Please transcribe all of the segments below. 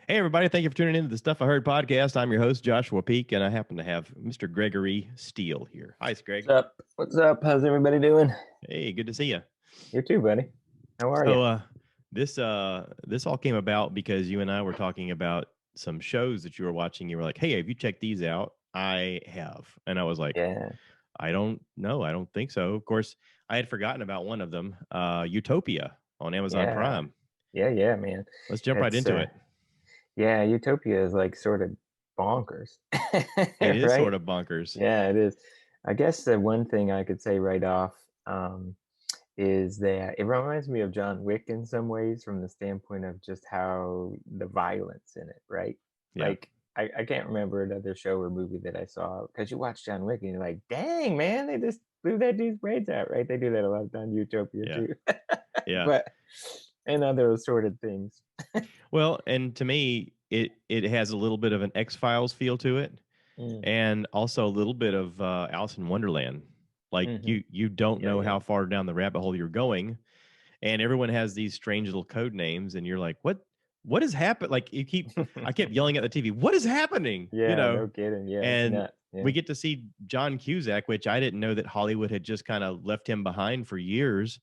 Hey, everybody. Thank you for tuning in to the Stuff I Heard podcast. I'm your host, Joshua Peak, and I happen to have Mr. Gregory Steele here. Hi, Greg. What's up? What's up? How's everybody doing? Hey, good to see you. You too, buddy. How are you? So, this all came about because you and I were talking about some shows that you were watching. You were like, "Hey, have you checked these out?" I have, and I was like, Yeah, "I don't know. I don't think so." Of course, I had forgotten about one of them, Utopia on Amazon yeah, Prime. yeah, man. Let's jump right It's into it. yeah, Utopia is like sort of bonkers, It is right? sort of bonkers. Yeah, it is. I guess the one thing I could say right off is that it reminds me of John Wick in some ways from the standpoint of just how the violence in it, right? Yeah. Like I can't remember another show or movie that I saw because you watch John Wick and you're like, dang man, they just blew that dude's brains out, right? They do that a lot of times, Utopia Yeah. too. Yeah. But and other assorted things. Well, and to me, it has a little bit of an X Files feel to it, Mm, and also a little bit of Alice in Wonderland. Like hmm. you don't Yeah, know yeah. how far down the rabbit hole you're going, and everyone has these strange little code names, and you're like, what has happened? Like I kept yelling at the TV, what is happening? Yeah, no kidding. Yeah, it's And nuts. Yeah. we get to see John Cusack, which I didn't know that Hollywood had just kind of left him behind for years,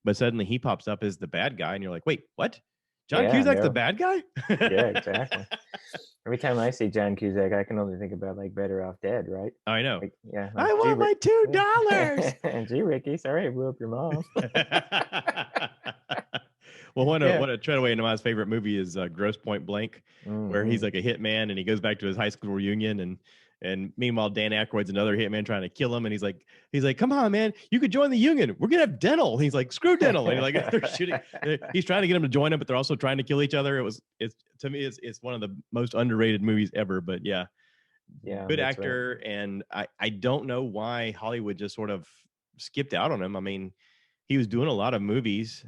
but suddenly he pops up as the bad guy, and you're like, wait, what? John Yeah, Cusack's the no. bad guy? Yeah, exactly. Every time I see John Cusack, I can only think about like Better Off Dead, right? I know. Like, yeah, I like want my $2. Gee, Ricky, sorry I blew up your mom. Well, Yeah. one of Treadaway and my favorite movie is Gross Point Blank, where he's Hmm. like a hitman and he goes back to his high school reunion, and meanwhile Dan Aykroyd's another hitman trying to kill him, and he's like, come on man, you could join the union. We're gonna have dental. And he's like, screw dental, and like they're shooting. He's trying to get him to join him, but they're also trying to kill each other. It's to me it's one of the most underrated movies ever. But yeah, Yeah, good that's right. actor, and I don't know why Hollywood just sort of skipped out on him. I mean, he was doing a lot of movies.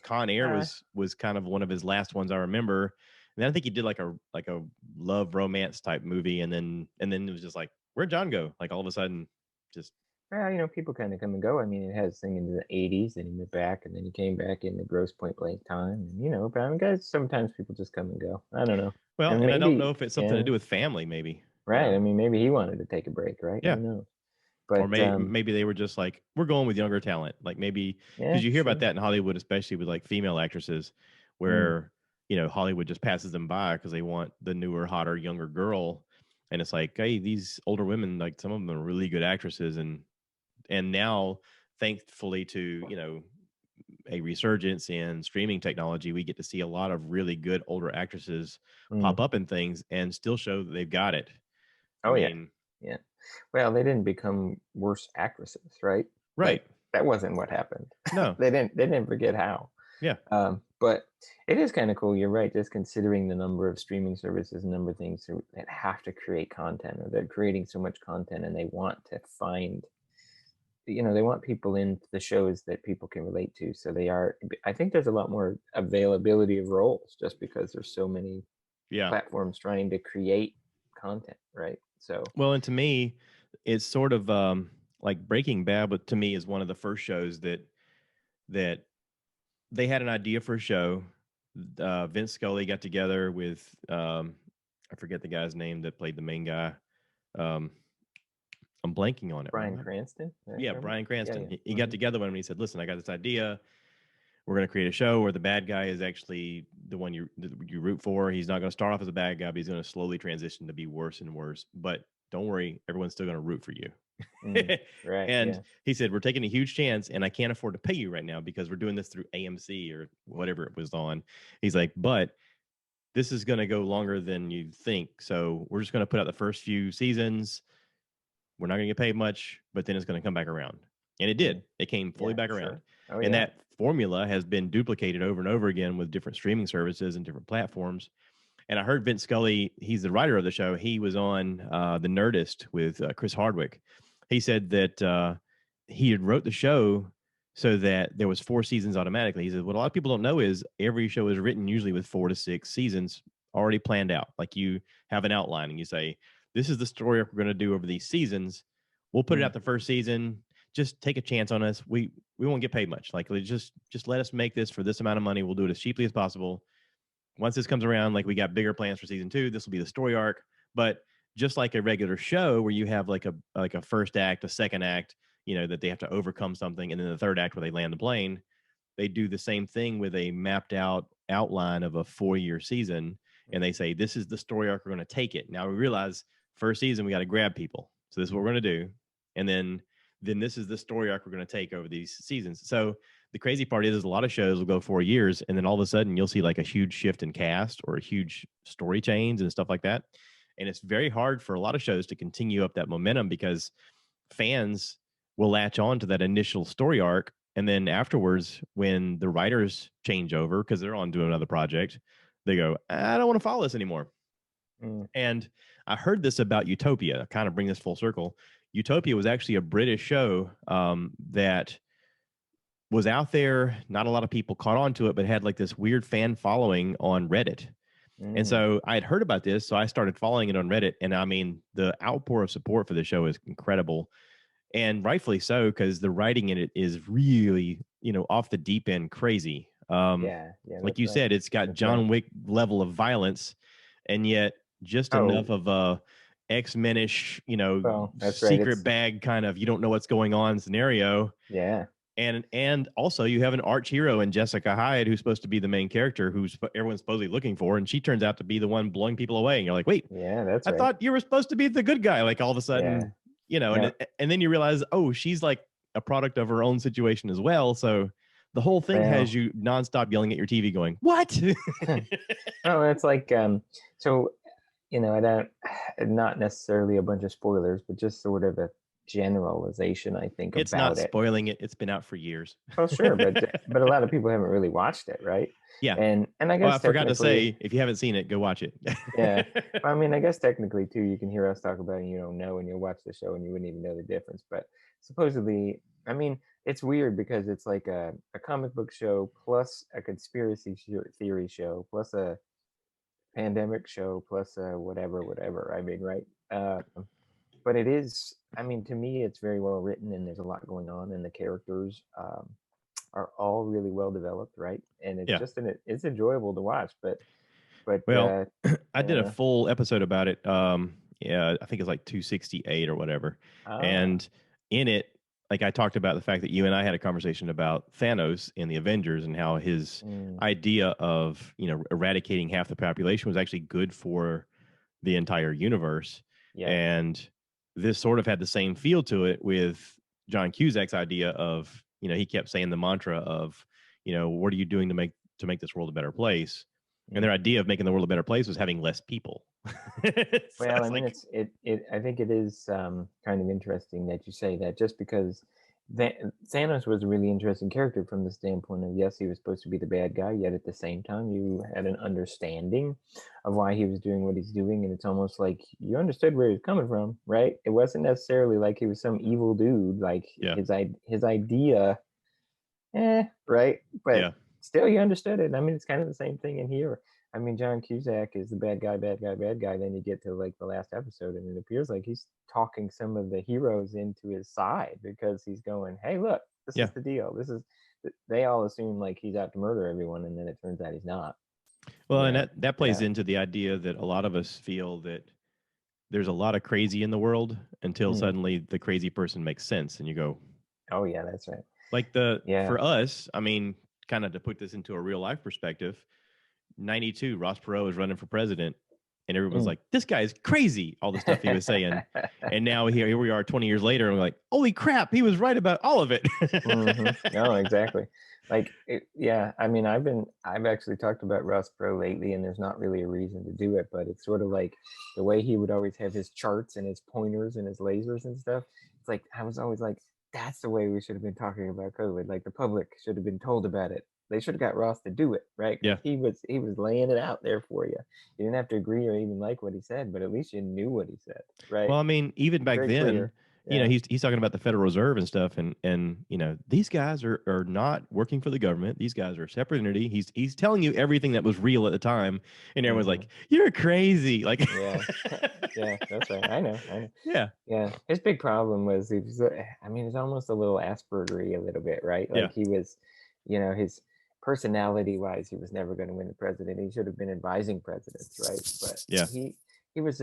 Con Air Uh, was kind of one of his last ones I remember. And then I think he did like a love romance type movie, and then it was just like, where'd John go? Like all of a sudden, just well, people kind of come and go. I mean, it has thing in the '80s, then he went back, and then he came back in the Gross Point Blank time. And but I mean, guys, sometimes people just come and go. I don't know, well, and and I don't know maybe if it's something to yeah, do with family, maybe. right. I mean, maybe he wanted to take a break, right? Yeah. Who knows? Or But maybe they were just like, we're going with younger talent. Like maybe yeah, because you hear about sure. that in Hollywood, especially with like female actresses, Mm, where Hollywood just passes them by because they want the newer, hotter, younger girl. And it's like, hey, these older women, like some of them are really good actresses, and now, thankfully to a resurgence in streaming technology, we get to see a lot of really good older actresses mm. pop up in things and still show that they've got it. I Oh yeah, mean, yeah. Well, they didn't become worse actresses, right? right? Like that wasn't what happened. No, They didn't forget how. yeah. But it is kind of cool. You're right. Just considering the number of streaming services, number of things that have to create content, or they're creating so much content, and they want to find, they want people in the shows that people can relate to. So they are. I think there's a lot more availability of roles just because there's so many Yeah. platforms trying to create content, right? So. Well, and to me, it's sort of like Breaking Bad, but to me is one of the first shows that they had an idea for a show. Vince Scully got together with I forget the guy's name that played the main guy. Um, I'm blanking on it. Why Bryan am I? Cranston, Yeah, remember? Bryan Yeah, Cranston. yeah. He got Hmm. together with him and he said, "Listen, I got this idea. We're going to create a show where the bad guy is actually the one you root for. He's not going to start off as a bad guy, but he's going to slowly transition to be worse and worse. But don't worry, everyone's still going to root for you." Mm, right, And yeah. he said, "We're taking a huge chance, and I can't afford to pay you right now because we're doing this through AMC or whatever it was on." He's like, "But this is going to go longer than you think. So we're just going to put out the first few seasons. We're not going to get paid much, but then it's going to come back around." And it did. Mm, It came fully yeah, back around. sure. Oh And yeah. that formula has been duplicated over and over again with different streaming services and different platforms. And I heard Vince Scully, he's the writer of the show. He was on The Nerdist with Chris Hardwick. He said that he had wrote the show so that there was 4 seasons automatically. He said, what a lot of people don't know is every show is written usually with 4 to 6 seasons already planned out. Like you have an outline and you say, this is the story we're going to do over these seasons. We'll put it Mm, out the first season. Just take a chance on us. We won't get paid much. Like just let us make this for this amount of money. We'll do it as cheaply as possible. once this comes around, like we got bigger plans for season 2. This will be the story arc. But just like a regular show where you have like a first act, a second act, that they have to overcome something, and then the third act where they land the plane, they do the same thing with a mapped out outline of a 4-year season. And they say, this is the story arc, we're going to take it. Now we realize first season, we got to grab people. So this is what we're going to do. And then this is the story arc we're going to take over these seasons. So the crazy part is a lot of shows will go 4 years, and then all of a sudden you'll see like a huge shift in cast or a huge story change and stuff like that. And it's very hard for a lot of shows to continue up that momentum because fans will latch on to that initial story arc. And then afterwards, when the writers change over because they're on to another project, they go, I don't want to follow this anymore. And I heard this about Utopia. I kind of bring this full circle. Utopia was actually a British show that was out there. Not a lot of people caught on to it, but had like this weird fan following on Reddit. And so I had heard about this, so I started following it on Reddit. And I mean, the outpour of support for the show is incredible. And rightfully so, because the writing in it is really, off the deep end crazy. Like you said, it's got John Wick level of violence, and yet just enough of a X-Men-ish, secret bag kind of, you don't know what's going on scenario. Yeah. And also you have an arch hero in Jessica Hyde, who's supposed to be the main character, who's everyone's supposedly looking for, and she turns out to be the one blowing people away. And you're like, wait, I thought you were supposed to be the good guy. Like all of a sudden, and then you realize, oh, she's like a product of her own situation as well. So the whole thing has you nonstop yelling at your TV going, what? Oh, it's like, so, I don't, not necessarily a bunch of spoilers, but just sort of a generalization, I think, it's about not spoiling it. It's been out for years. Oh, sure, but a lot of people haven't really watched it, right? Yeah. And I guess I forgot to say, if you haven't seen it, go watch it. Yeah. I mean, I guess technically too, you can hear us talk about it and you don't know, and you'll watch the show and you wouldn't even know the difference. But supposedly, I mean, it's weird because it's like a comic book show plus a conspiracy theory show plus a pandemic show plus a whatever. I mean, right? But it is, I mean, to me, it's very well written and there's a lot going on, and the characters are all really well developed, right? And it's just it's enjoyable to watch. But well, I did a full episode about it. I think it's like 268 or whatever. And in it, like I talked about the fact that you and I had a conversation about Thanos in the Avengers and how his idea of, eradicating half the population was actually good for the entire universe. Yeah. And this sort of had the same feel to it with John Cusack's idea of, he kept saying the mantra of, what are you doing to make this world a better place? And their idea of making the world a better place was having less people. Well, I mean, I think it is kind of interesting that you say that, just because Thanos was a really interesting character from the standpoint of, yes, he was supposed to be the bad guy, yet at the same time you had an understanding of why he was doing what he's doing, and it's almost like you understood where he was coming from, right? It wasn't necessarily like he was some evil dude, like his idea, right? But still, you understood it. I mean, it's kind of the same thing in here. I mean, John Cusack is the bad guy. Then you get to like the last episode, and it appears like he's talking some of the heroes into his side, because he's going, "Hey, look, this is the deal. This is." They all assume like he's out to murder everyone, and then it turns out he's not. Well, and that plays into the idea that a lot of us feel that there's a lot of crazy in the world until suddenly the crazy person makes sense, and you go, "Oh yeah, that's right." Like for us, I mean, kind of to put this into a real life perspective. 92, Ross Perot was running for president, and everyone's like, this guy is crazy, all the stuff he was saying. And now here we are 20 years later, and we're like, holy crap, he was right about all of it. No, exactly. Like, I mean, I've actually talked about Ross Perot lately, and there's not really a reason to do it, but it's sort of like the way he would always have his charts and his pointers and his lasers and stuff. It's like, I was always like, that's the way we should have been talking about COVID. Like, the public should have been told about it. They should have got Ross to do it, right? Yeah. He was laying it out there for you. You didn't have to agree or even like what he said, but at least you knew what he said, right? Well, I mean, even back then, he's talking about the Federal Reserve and stuff, and these guys are not working for the government. These guys are a separate entity. He's telling you everything that was real at the time, and everyone's like, "You're crazy!" Like, yeah, that's right. I know. Yeah. His big problem was he's almost a little Aspergery a little bit, right? Like he was, his personality-wise, he was never going to win the president. He should have been advising presidents, right? But Yeah. he was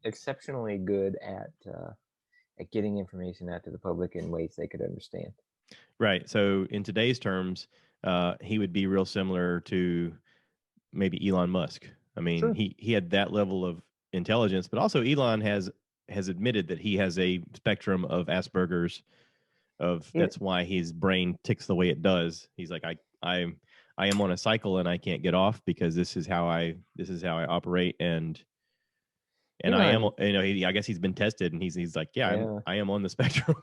exceptionally good at getting information out to the public in ways they could understand. Right. So in today's terms, he would be real similar to maybe Elon Musk. I mean, Sure. he had that level of intelligence, but also Elon has admitted that he has a spectrum of Asperger's. That's why his brain ticks the way it does. He's like, I am on a cycle and I can't get off because this is how I operate, and I am, Elon, I guess he's been tested, and he's like, yeah, yeah, I am on the spectrum.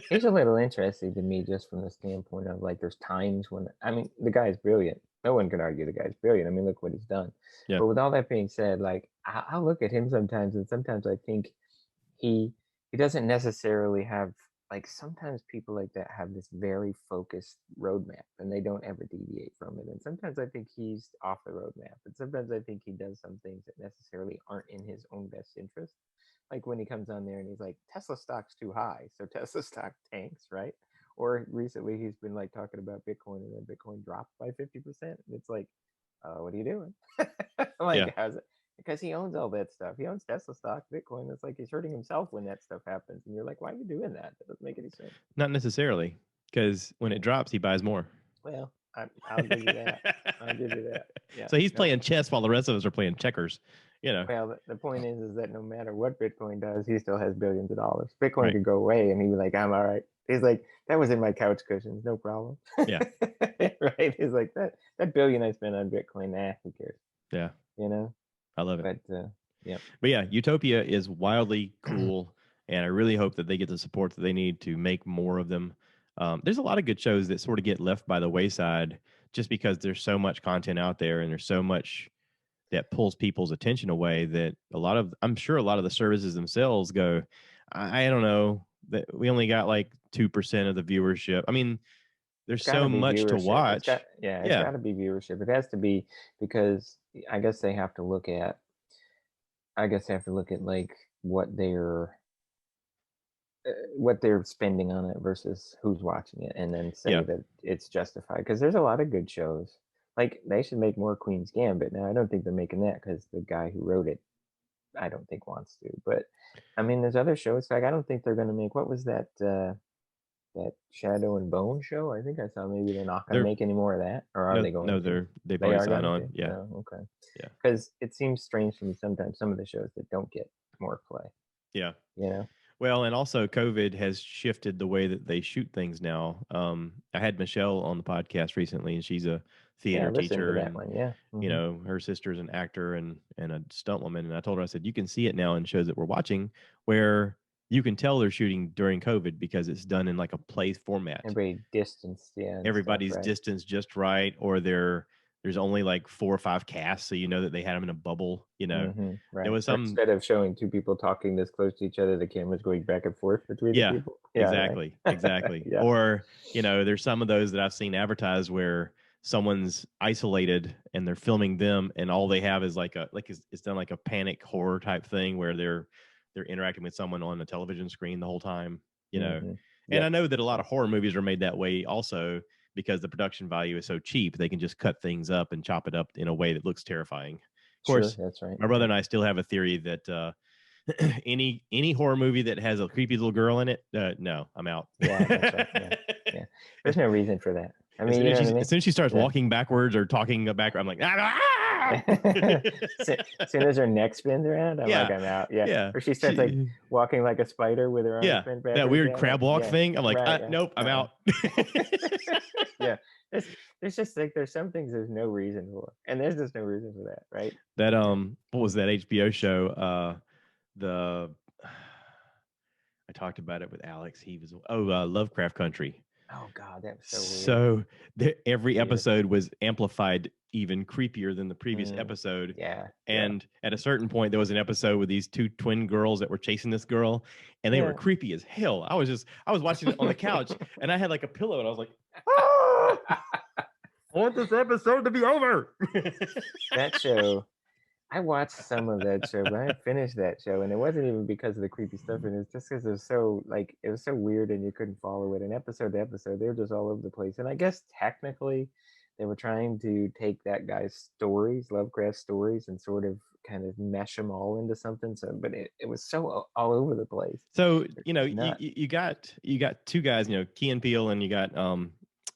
he's a little interesting to me just from the standpoint of like, there's times when, I mean, the guy's brilliant. No one can argue the guy's brilliant. I mean, look what he's done. Yeah. But with all that being said, like, I look at him sometimes, and sometimes I think he doesn't necessarily have, like, sometimes people like that have this very focused roadmap and they don't ever deviate from it. And sometimes I think he's off the roadmap, and sometimes I think he does some things that necessarily aren't in his own best interest. Like when he comes on there and he's like, Tesla stock's too high, so Tesla stock tanks, right? Or recently he's been like talking about Bitcoin, and then Bitcoin dropped by 50%. And it's like, what are you doing? Like, Yeah. how's it? Because he owns all that stuff. He owns Tesla stock, Bitcoin. It's like he's hurting himself when that stuff happens. And you're like, why are you doing that? That doesn't make any sense. Not necessarily, because when it drops, he buys more. Well, I'll give you that. I'll give you that. Yeah. So he's playing chess while the rest of us are playing checkers. Well, the point is that no matter what Bitcoin does, he still has billions of dollars. Bitcoin Right. could go away, and he'd be like, I'm all right. He's like, that was in my couch cushions, no problem. Yeah. Right? He's like, that billion I spent on Bitcoin, who cares? Yeah. I love it. But yeah. But yeah, Utopia is wildly cool, and I really hope that they get the support that they need to make more of them. There's a lot of good shows that sort of get left by the wayside just because there's so much content out there, and there's so much that pulls people's attention away that I'm sure a lot of the services themselves go, I don't know, that we only got like 2% of the viewership. I mean, there's so much to watch. It's got to be viewership. It has to be, because I guess they have to look at like what they're spending on it versus who's watching it, and then say that it's justified. Because there's a lot of good shows. Like, they should make more Queen's Gambit. Now, I don't think they're making that because the guy who wrote it, I don't think wants to. But I mean, there's other shows. Like, I don't think they're going to make, what was that Shadow and Bone show? I think I saw maybe they're not going to make any more of that, or are they going? No, they've already signed on. Yeah. Oh, okay. Yeah. Because it seems strange to me sometimes, some of the shows that don't get more play. Yeah. You know. Well, and also COVID has shifted the way that they shoot things now. I had Michelle on the podcast recently, and she's a theater teacher. That one, yeah. Mm-hmm. Her sister's an actor and a stunt woman. And I told her, I said, you can see it now in shows that we're watching where you can tell they're shooting during COVID because it's done in like a play format. Everybody distanced, Everybody's distanced just right, or there's only like 4 or 5 casts, so you know that they had them in a bubble. Right. There was some, instead of showing 2 people talking this close to each other, the camera's going back and forth between the people. Exactly. Yeah. Or there's some of those that I've seen advertised where someone's isolated and they're filming them, and all they have is it's done like a panic horror type thing where they're interacting with someone on a television screen the whole time. And I know that a lot of horror movies are made that way also, because the production value is so cheap, they can just cut things up and chop it up in a way that looks terrifying. Of course, that's right. My brother and I still have a theory that any horror movie that has a creepy little girl in it, no, I'm out. Yeah, that's right. Yeah. There's no reason for that. I mean, as soon as she starts walking backwards or talking back, I'm like, as soon as her neck spins around, I'm like, I'm out. Yeah. Or she starts like walking like a spider with her arms bent backwards. That weird crab walk thing. I'm like, nope, I'm out. Yeah. There's just like, there's some things there's no reason for, and there's just no reason for that, right? That what was that HBO show? I talked about it with Alex. He was Lovecraft Country. Oh God, that was so weird. So every episode was amplified even creepier than the previous episode. Yeah. And at a certain point, there was an episode with these 2 twin girls that were chasing this girl, and they were creepy as hell. I was watching it on the couch, and I had like a pillow, and I was like, I want this episode to be over. That show, I watched some of that show, but I finished that show, and it wasn't even because of the creepy stuff, and it's just because it was so weird, and you couldn't follow it. And episode to episode, they were just all over the place. And I guess technically, they were trying to take that guy's stories, Lovecraft stories, and sort of kind of mesh them all into something. So, but it was so all over the place. So It's nuts. you got two guys, Key and Peele, and you got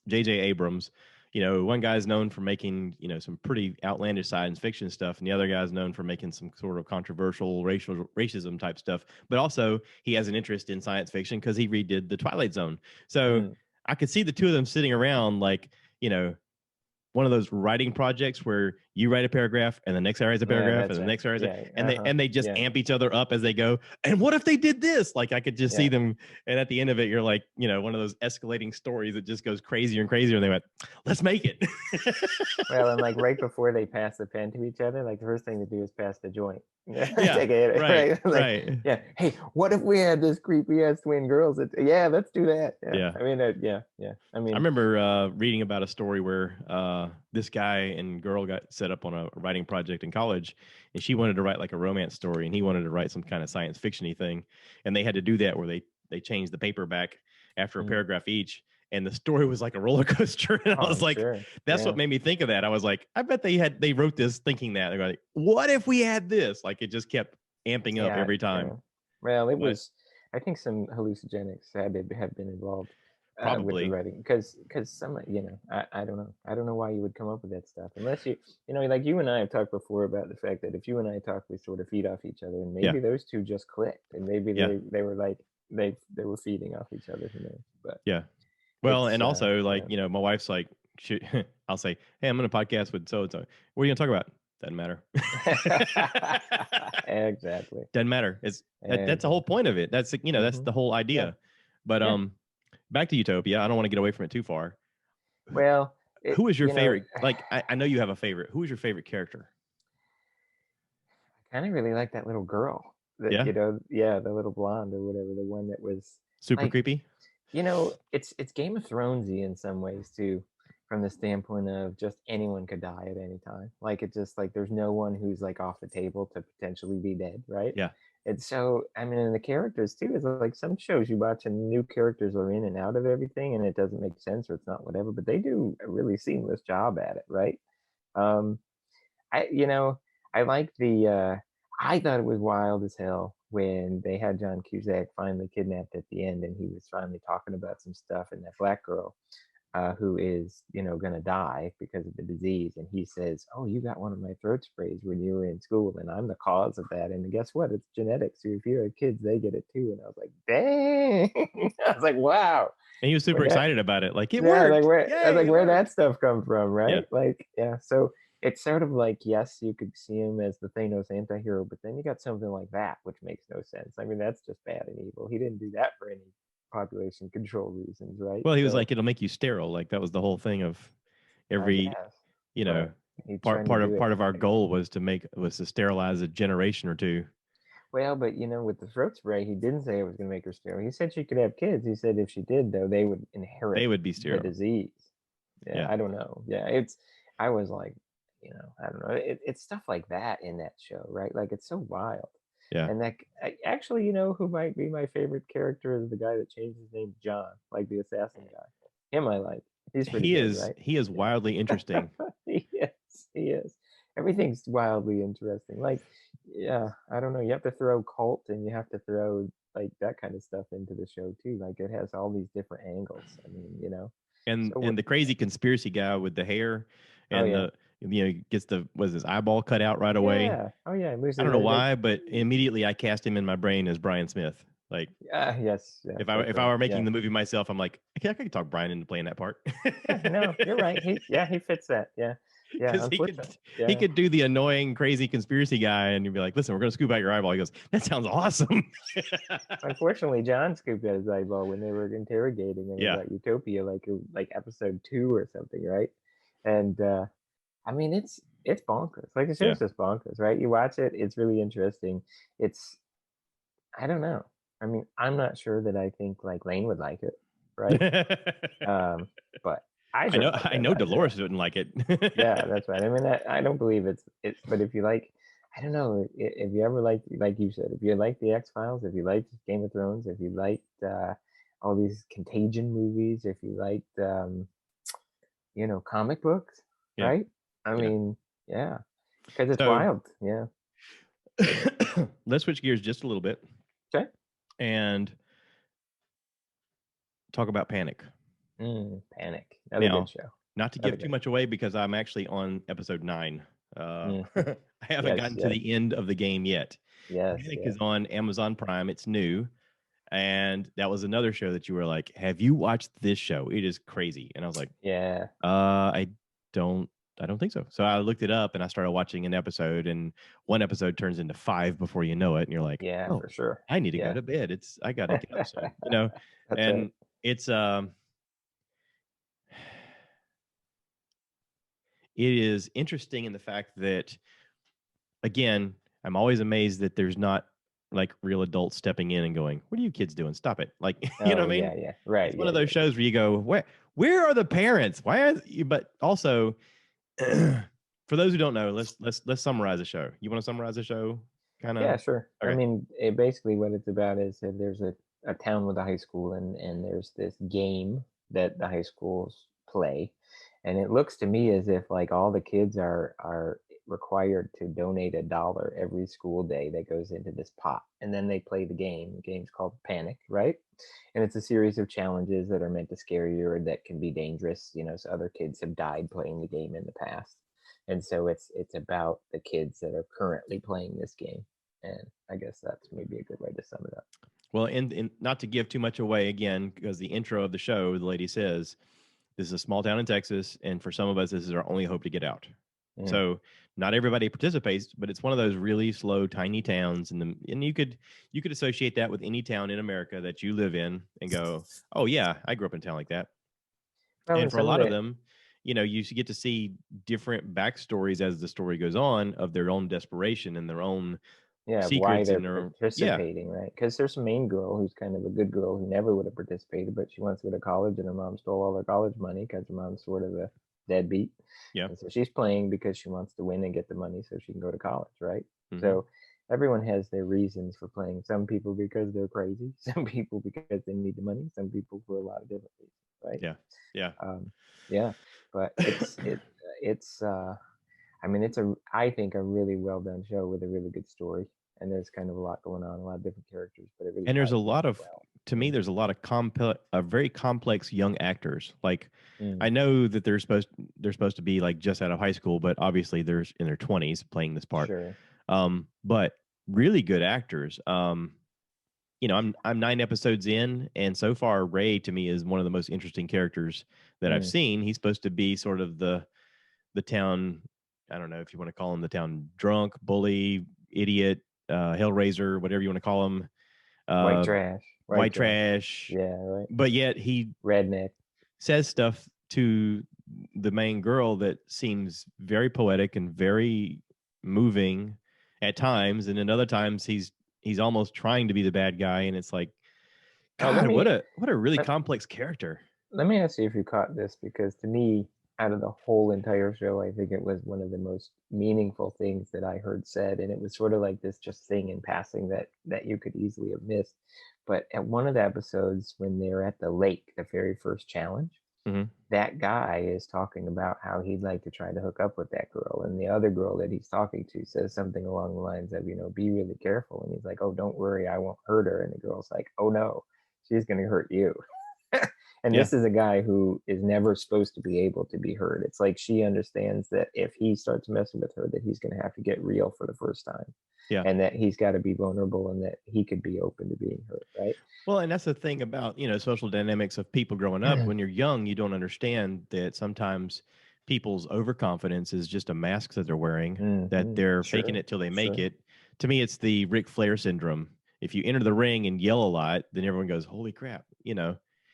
J.J. Abrams. One guy's known for making some pretty outlandish science fiction stuff, and the other guy's known for making some sort of controversial racism type stuff. But also, he has an interest in science fiction because he redid the Twilight Zone. So I could see the two of them sitting around like one of those writing projects where you write a paragraph and the next guy writes a paragraph and the next guy writes and they just amp each other up as they go. And what if they did this? Like I could just see them. And at the end of it, you're like, one of those escalating stories that just goes crazier and crazier. And they went, let's make it. Well, and like right before they pass the pen to each other, like the first thing to do is pass the joint. Right. Right. Yeah. Hey, what if we had this creepy ass twin girls? Let's do that. Yeah. I mean, I mean, I remember reading about a story where this guy and girl got set up on a writing project in college, and she wanted to write like a romance story, and he wanted to write some kind of science fiction-y thing, and they had to do that where they changed the paper back after a paragraph each. And the story was like a roller coaster. And I was like, that's what made me think of that. I was like, I bet they wrote this thinking that. They're like, what if we had this? Like it just kept amping up every time. Yeah. Well, it was, I think some hallucinogenics have been involved with the writing. Because some, I don't know. I don't know why you would come up with that stuff. Unless like you and I have talked before about the fact that if you and I talk, we sort of feed off each other. And maybe those two just clicked. And maybe they were like, they were feeding off each other. Who knows? But yeah. Well, and also like, my wife's like, I'll say, hey, I'm on a podcast with so-and-so. What are you going to talk about? Doesn't matter. Exactly. Doesn't matter. That's the whole point of it. That's, that's the whole idea. Yeah. But back to Utopia. I don't want to get away from it too far. Well, who is your favorite? Like, I know you have a favorite. Who is your favorite character? I kind of really like that little girl. The little blonde or whatever, the one that was super creepy. It's Game of Thronesy in some ways too, from the standpoint of just anyone could die at any time. Like it's just like there's no one who's like off the table to potentially be dead, right? Yeah. And so I mean, and the characters too is like some shows you watch and new characters are in and out of everything, and it doesn't make sense or it's not whatever, but they do a really seamless job at it, right? I like the. I thought it was wild as hell when they had John Cusack finally kidnapped at the end, and he was finally talking about some stuff, and that black girl who is going to die because of the disease, and he says, oh, you got one of my throat sprays when you were in school, and I'm the cause of that, and guess what, it's genetics, so if you have kids they get it too. And I was like, dang. I was like, wow. And he was super excited about it, like it worked. I was like, where'd that stuff come from, right? So it's sort of like, yes, you could see him as the Thanos anti-hero, but then you got something like that, which makes no sense. I mean, that's just bad and evil. He didn't do that for any population control reasons, right? Well, he was like, it'll make you sterile. Like that was the whole thing of every, part of our goal was to sterilize a generation or two. Well, but with the throat spray, he didn't say it was going to make her sterile. He said she could have kids. He said if she did, though, they would inherit. They would be sterile. The disease. Yeah, I don't know. Yeah, I was like, I don't know. It's stuff like that in that show, right? Like it's so wild. Yeah. And that actually, who might be my favorite character is the guy that changed his name to John, like the assassin guy. Him I like. He's pretty good, right? He is wildly interesting. He is. Everything's wildly interesting. Like, yeah, I don't know. You have to throw cult and you have to throw like that kind of stuff into the show too. Like it has all these different angles. I mean, And the crazy conspiracy guy with the hair and gets his eyeball cut out right away. Yeah. Oh yeah. I don't know why, but immediately I cast him in my brain as Brian Smith. Like, yes. Yeah, if I were making the movie myself, I'm like, I could talk Brian into playing that part. No, you're right. He fits that. Yeah. Yeah. He could do the annoying, crazy conspiracy guy, and you'd be like, listen, we're going to scoop out your eyeball. He goes, that sounds awesome. Unfortunately, John scooped out his eyeball when they were interrogating him about Utopia, like episode 2 or something, right? And I mean, it's bonkers. Like the show's just bonkers, right? You watch it, it's really interesting. I don't know. I mean, I'm not sure that I think like Lane would like it, right? But I know Dolores wouldn't like it. Yeah, that's right. I mean, I don't believe it's. But if you like, I don't know, if you ever like you said, if you like the X-Files, if you liked Game of Thrones, if you liked all these Contagion movies, if you liked comic books, Yeah. right? I Yeah. mean, yeah, because it's So wild. Yeah. let's switch gears just a little bit Okay. and talk about Panic. Panic. Another good Now, show. not to Another give too good. much away because I'm actually on episode 9. Mm. I haven't Yes. gotten to Yes. the end of the game yet. Yes. Panic Yes. is on Amazon Prime. It's new. And that was another show that you were like, have you watched this show? It is crazy. And I was like, Yeah. I don't I don't think so. So I looked it up and I started watching an episode, and one episode turns into 5 before you know it, and you're like, Yeah. oh, For sure. I need to go Yeah. to bed. I gotta get up soon, you know? That's right. And it's it is interesting in the fact that, again, I'm always amazed that there's not like real adults stepping in and going, what are you kids doing? Stop it. Like, you know Oh what I mean? yeah. Yeah. Right. It's one Yeah. of those Yeah. shows where you go, where are the parents? Why are you? But also, for those who don't know, let's summarize the show. You want to summarize the show? Kind of. Yeah, sure. I Okay. mean, basically what it's about is that there's a town with a high school, and there's this game that the high schools play. And it looks to me as if like all the kids are required to donate $1 every school day that goes into this pot. And then they play the game. The game's called Panic, right? And it's a series of challenges that are meant to scare you or that can be dangerous. So other kids have died playing the game in the past. And so it's about the kids that are currently playing this game, and I guess that's maybe a good way to sum it up. Well, and not to give too much away again, because the intro of the show, the lady says, this is a small town in Texas, and for some of us, this is our only hope to get out. Mm. So not everybody participates, but it's one of those really slow, tiny towns, and you could associate that with any town in America that you live in, and go, oh yeah, I grew up in a town like that. Well, And and for a some of lot of the them, you get to see different backstories as the story goes on of their own desperation and their own yeah, why secrets they're and their yeah, participating, right? Because there's a main girl who's kind of a good girl who never would have participated, but she wants to go to college, and her mom stole all her college money because her mom's sort of a deadbeat, yeah. and so she's playing because she wants to win and get the money so she can go to college, right? Hmm. So everyone has their reasons for playing. Some people because they're crazy, some people because they need the money, some people for a lot of different reasons, right? Yeah, yeah. Yeah, but it's I mean, it's I think a really well done show with a really good story, and there's kind of a lot going on, a lot of different characters, but it really And there's a ties lot together of, well. to me, Mm. there's a lot of very complex young actors. Like, Mm. I know that they're supposed to be like just out of high school, but obviously they're in their 20s playing this part. Sure. But really good actors. I'm 9 episodes in, and so far Ray to me is one of the most interesting characters that I've Mm. seen. He's supposed to be sort of the town. I don't know if you want to call him the town drunk, bully, idiot, hellraiser, whatever you want to call him, White uh, trash. White white trash. trash. Yeah, right. But yet he Redneck. says stuff to the main girl that seems very poetic and very moving at times, and then other times he's almost trying to be the bad guy, and it's like, Oh, let God, me what a really let, complex character. let me ask you if you caught this, because to me, out of the whole entire show, I think it was one of the most meaningful things that I heard said, and it was sort of like this just thing in passing that you could easily have missed. But at one of the episodes, when they're at the lake, the very first challenge, Hmm. that guy is talking about how he'd like to try to hook up with that girl, and the other girl that he's talking to says something along the lines of, be really careful, and he's like, oh, don't worry, I won't hurt her, and the girl's like, oh no, she's going to hurt you. And Yeah, this is a guy who is never supposed to be able to be hurt. It's like she understands that if he starts messing with her, that he's going to have to get real for the first time, yeah. and that he's got to be vulnerable, and that he could be open to being hurt, right? Well, and that's the thing about, social dynamics of people growing up. When you're young, you don't understand that sometimes people's overconfidence is just a mask that they're wearing, that Mm-hmm. they're faking Sure. it till they make Sure. it. To me, it's the Ric Flair syndrome. If you enter the ring and yell a lot, then everyone goes, holy crap.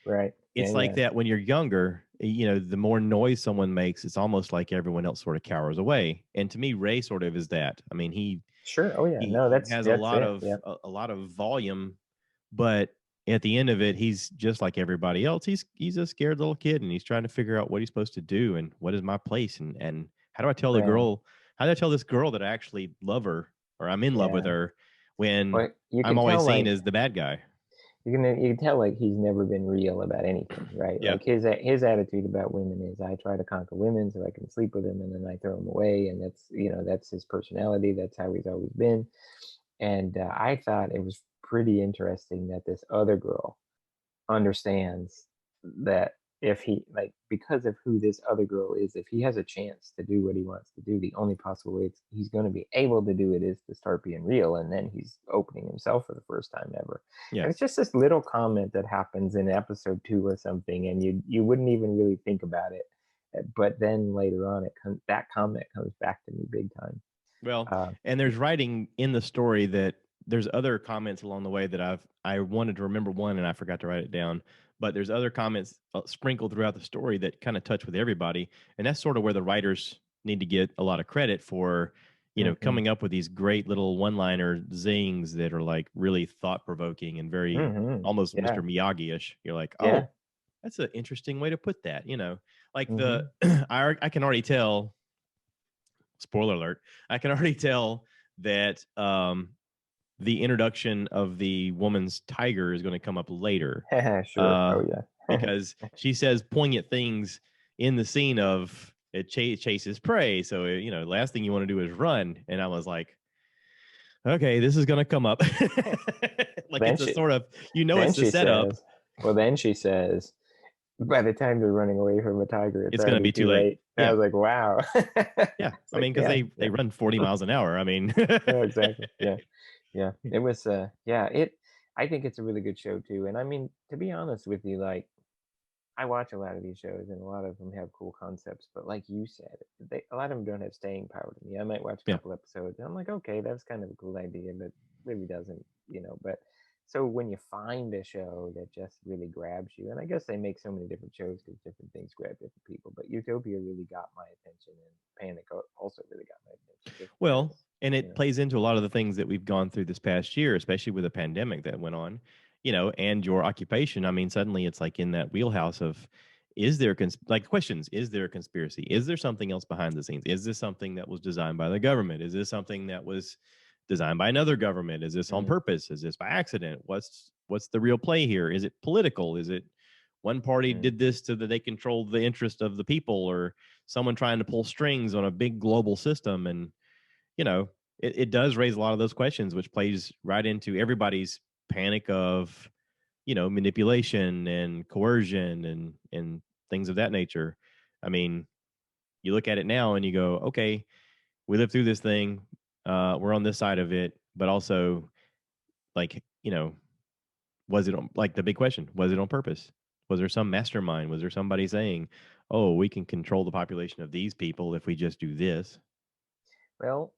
Right. Yeah. It's like Yeah. that when you're younger, the more noise someone makes, it's almost like everyone else sort of cowers away. And to me, Ray sort of is that. I mean, Sure. Oh yeah. No, he that's has a that's lot it. of Yeah. a lot of volume, but at the end of it, he's just like everybody else. He's a scared little kid, and he's trying to figure out what he's supposed to do and what is my place, and how do I tell the Well, girl, how do I tell this girl that I actually love her or I'm in love with yeah. her when But you I'm can always tell, seen like, as the bad guy. you can tell like he's never been real about anything, right? Yeah. Like his attitude about women is, I try to conquer women so I can sleep with them, and then I throw them away, and that's his personality. That's how he's always been. And I thought it was pretty interesting that this other girl understands that if he, like, because of who this other girl is, if he has a chance to do what he wants to do, the only possible way he's going to be able to do it is to start being real, and then he's opening himself for the first time ever. Yeah. And it's just this little comment that happens in episode 2 or something, and you wouldn't even really think about it, but then later on that comment comes back to me big time. Well, uh, and there's writing in the story that there's other comments along the way that I wanted to remember one and I forgot to write it down. But there's other comments sprinkled throughout the story that kind of touch with everybody, and that's sort of where the writers need to get a lot of credit for, mhm, coming up with these great little one-liner zings that are like really thought-provoking and very almost yeah, Mr. Miyagi-ish. You're like, yeah, oh, that's an interesting way to put that. Like the mhm. I can already tell, spoiler alert, I can already tell that the introduction of the woman's tiger is going to come up later, Sure. uh, Oh yeah. because she says poignant things in the scene of it chases prey. So, last thing you want to do is run. And I was like, okay, this is going to come up. Like then it's a she sort of, then it's the she setup. says, well, then she says, by the time they're running away from a tiger, it's It's going to already be too too late. late. And I Yeah. was like, wow. Yeah. It's I like, mean, because yeah, they yeah. run 40 miles an hour. I mean, Yeah, exactly. Yeah. Yeah. It was yeah, I think it's a really good show too. And I mean, to be honest with you, like, I watch a lot of these shows and a lot of them have cool concepts, but like you said, a lot of them don't have staying power to me. I might watch a yeah. couple episodes and I'm like, okay, that's kind of a cool idea, but really doesn't. But so when you find a show that just really grabs you, and I guess they make so many different shows because different things grab different people, but Utopia really got my attention, and Panic also really got my attention just Well, because, and you it know. plays into a lot of the things that we've gone through this past year, especially with the pandemic that went on, and your occupation. I mean, suddenly it's like in that wheelhouse of, is there like questions? Is there a conspiracy? Is there something else behind the scenes? Is this something that was designed by the government? Is this something that was designed by another government? Is this on Mm, purpose? Is this by accident? What's the real play here? Is it political? Is it one party mm, did this so that they controlled the interest of the people, or someone trying to pull strings on a big global system? And you know, it does raise a lot of those questions, which plays right into everybody's panic of, manipulation and coercion and things of that nature. I mean, you look at it now and you go, okay, we lived through this thing. We're on this side of it, but also, like, was it on, like, the big question? Was it on purpose? Was there some mastermind? Was there somebody saying, "Oh, we can control the population of these people if we just do this"? well,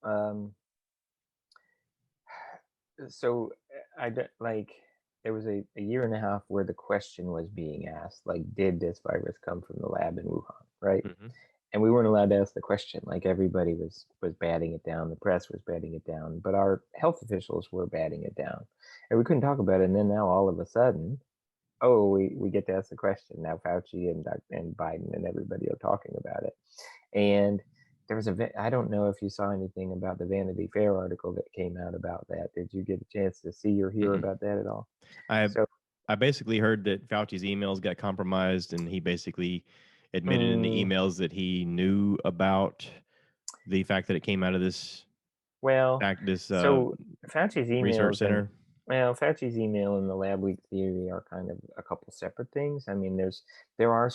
so like, there was a year and a half where the question was being asked, like, did this virus come from the lab in Wuhan, right? Mm-hmm. And we weren't allowed to ask the question. Like, everybody was batting it down, the press was batting it down, but our health officials were batting it down, and we couldn't talk about it. And then now all of a sudden, oh, we get to ask the question. Now Fauci and Biden and everybody are talking about it. And there was I don't know if you saw anything about the Vanity Fair article that came out about that. Did you get a chance to see or hear Mm-mm. about that at all? I So, I basically heard that Fauci's emails got compromised, and he basically admitted in the mm, emails that he knew about the fact that it came out of this well, fact, this so Fauci's research emails and center. Fauci's email and the lab leak theory are kind of a couple separate things. I mean, there are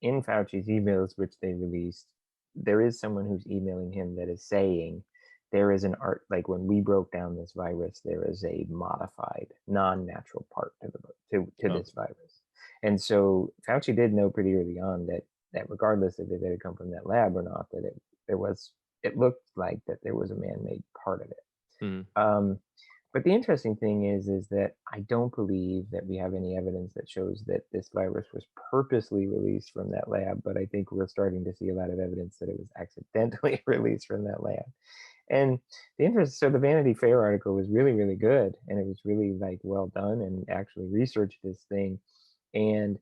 in Fauci's emails which they released, there is someone who's emailing him that is saying there is an art, like, when we broke down this virus, there is a modified, non-natural part to Oh, this virus. And so Fauci did know pretty early on that regardless if it had come from that lab or not, that there was it looked like that there was a man-made part of it. mm, Um, but the interesting thing is that I don't believe that we have any evidence that shows that this virus was purposely released from that lab. But I think we're starting to see a lot of evidence that it was accidentally released from that lab. And so the Vanity Fair article was really, really good, and it was really, like, well done, and actually researched this thing. And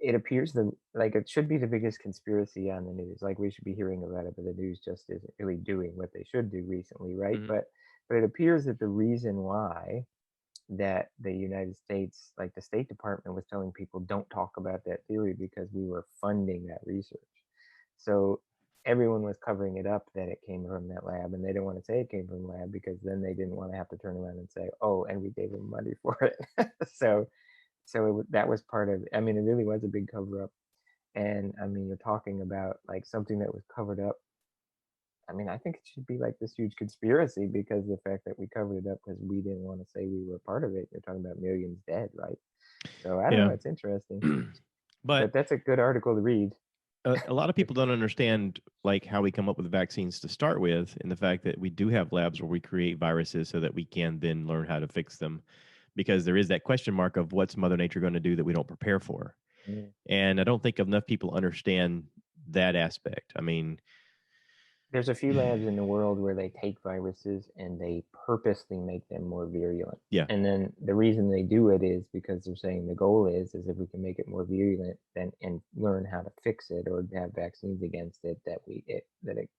it appears like it should be the biggest conspiracy on the news. Like, we should be hearing about it, but the news just isn't really doing what they should do recently, right? mm, But it appears that the reason why that the United States, like the State Department, was telling people don't talk about that theory because we were funding that research. So everyone was covering it up that it came from that lab, and they didn't want to say it came from the lab because then they didn't want to have to turn around and say, oh, and we gave them money for it. So that was part of it. I mean, it really was a big cover up. And I mean, you're talking about like something that was covered up. I mean, I think it should be like this huge conspiracy because the fact that we covered it up because we didn't want to say we were part of it. You're talking about millions dead, right? So I don't Yeah. know. It's interesting, But but that's a good article to read. a lot of people don't understand like how we come up with vaccines to start with, and the fact that we do have labs where we create viruses so that we can then learn how to fix them, because there is that question mark of what's Mother Nature going to do that we don't prepare for. Mm. And I don't think enough people understand that aspect. I mean, There's a few labs in the world where they take viruses and they purposely make them more virulent. yeah, And then the reason they do it is because they're saying the goal is if we can make it more virulent then and learn how to fix it or have vaccines against it, that it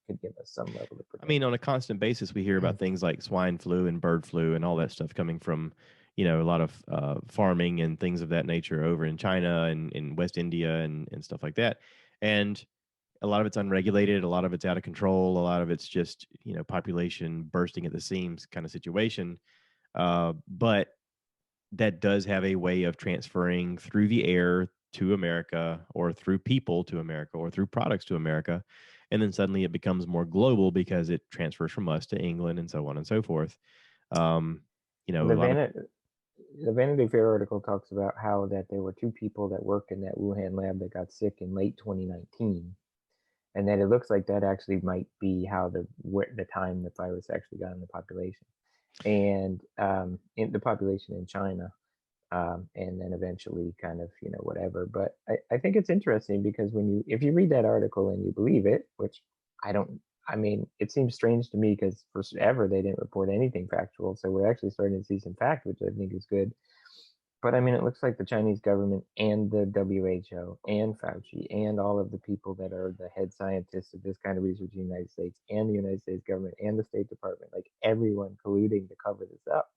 could give us some level of protection. I mean, on a constant basis, we hear about things like swine flu and bird flu and all that stuff coming from, a lot of farming and things of that nature over in China and in West India and stuff like that. And a lot of it's unregulated, a lot of it's out of control, a lot of it's just, population bursting at the seams kind of situation. But that does have a way of transferring through the air to America, or through people to America, or through products to America. And then suddenly it becomes more global because it transfers from us to England and so on and so forth. A lot of, The Vanity Fair article talks about how that there were two people that worked in that Wuhan lab that got sick in late 2019, and that it looks like that actually might be how the time the virus actually got in the population, and in the population in China, and then eventually kind of whatever. But I think it's interesting because if you read that article and you believe it, which I don't. I mean, it seems strange to me because forever they didn't report anything factual. So we're actually starting to see some fact, which I think is good. But I mean, it looks like the Chinese government and the WHO and Fauci and all of the people that are the head scientists of this kind of research in the United States and the United States government and the State Department, like everyone colluding to cover this up.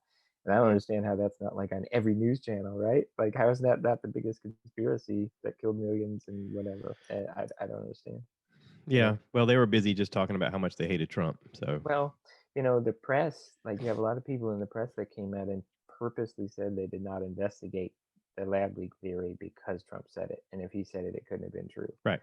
And I don't understand how that's not like on every news channel, right? Like, how is that not the biggest conspiracy that killed millions and whatever? I don't understand. yeah. Well, they were busy just talking about how much they hated Trump. So, Well, the press, like you have a lot of people in the press that came out and purposely said they did not investigate the lab leak theory because Trump said it. And if he said it, it couldn't have been true. right.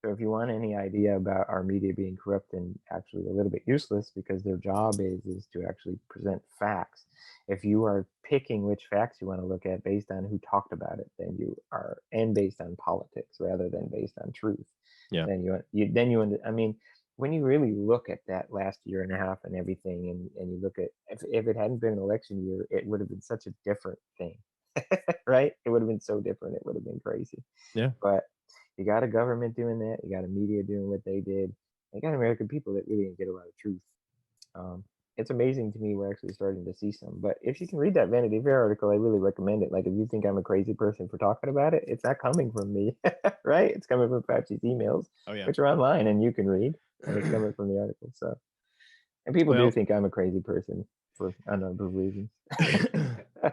So if you want any idea about our media being corrupt and actually a little bit useless because their job is to actually present facts. If you are picking which facts you want to look at based on who talked about it, then you are, and based on politics rather than based on truth. Yeah. I mean, when you really look at that last year and a half and everything, and you look at if it hadn't been an election year, it would have been such a different thing, right? It would have been so different. It would have been crazy. Yeah. But you got a government doing that. You got a media doing what they did. You got American people that really didn't get a lot of truth. It's amazing to me we're actually starting to see some. But if you can read that Vanity Fair article, I really recommend it. Like, if you think I'm a crazy person for talking about it, it's not coming from me, right? It's coming from Fauci's emails, which are online and you can read, and it's coming from the article. So, and people do think I'm a crazy person for a number of reasons.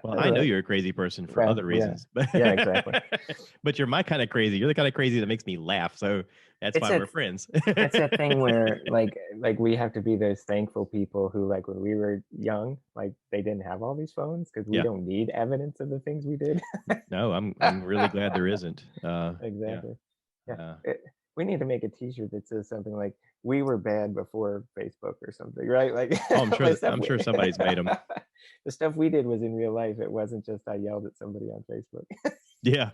Well, I know you're a crazy person for other reasons. Yeah, exactly. But you're my kind of crazy. You're the kind of crazy that makes me laugh. So that's why we're friends. It's that thing where like we have to be those thankful people who, like, when we were young, like they didn't have all these phones because we don't need evidence of the things we did. No, I'm really glad there isn't. Exactly. Yeah. We need to make a T-shirt that says something like "We were bad before Facebook" or something, right? Like, I'm sure somebody's made them. The stuff we did was in real life. It wasn't just I yelled at somebody on Facebook. Yeah.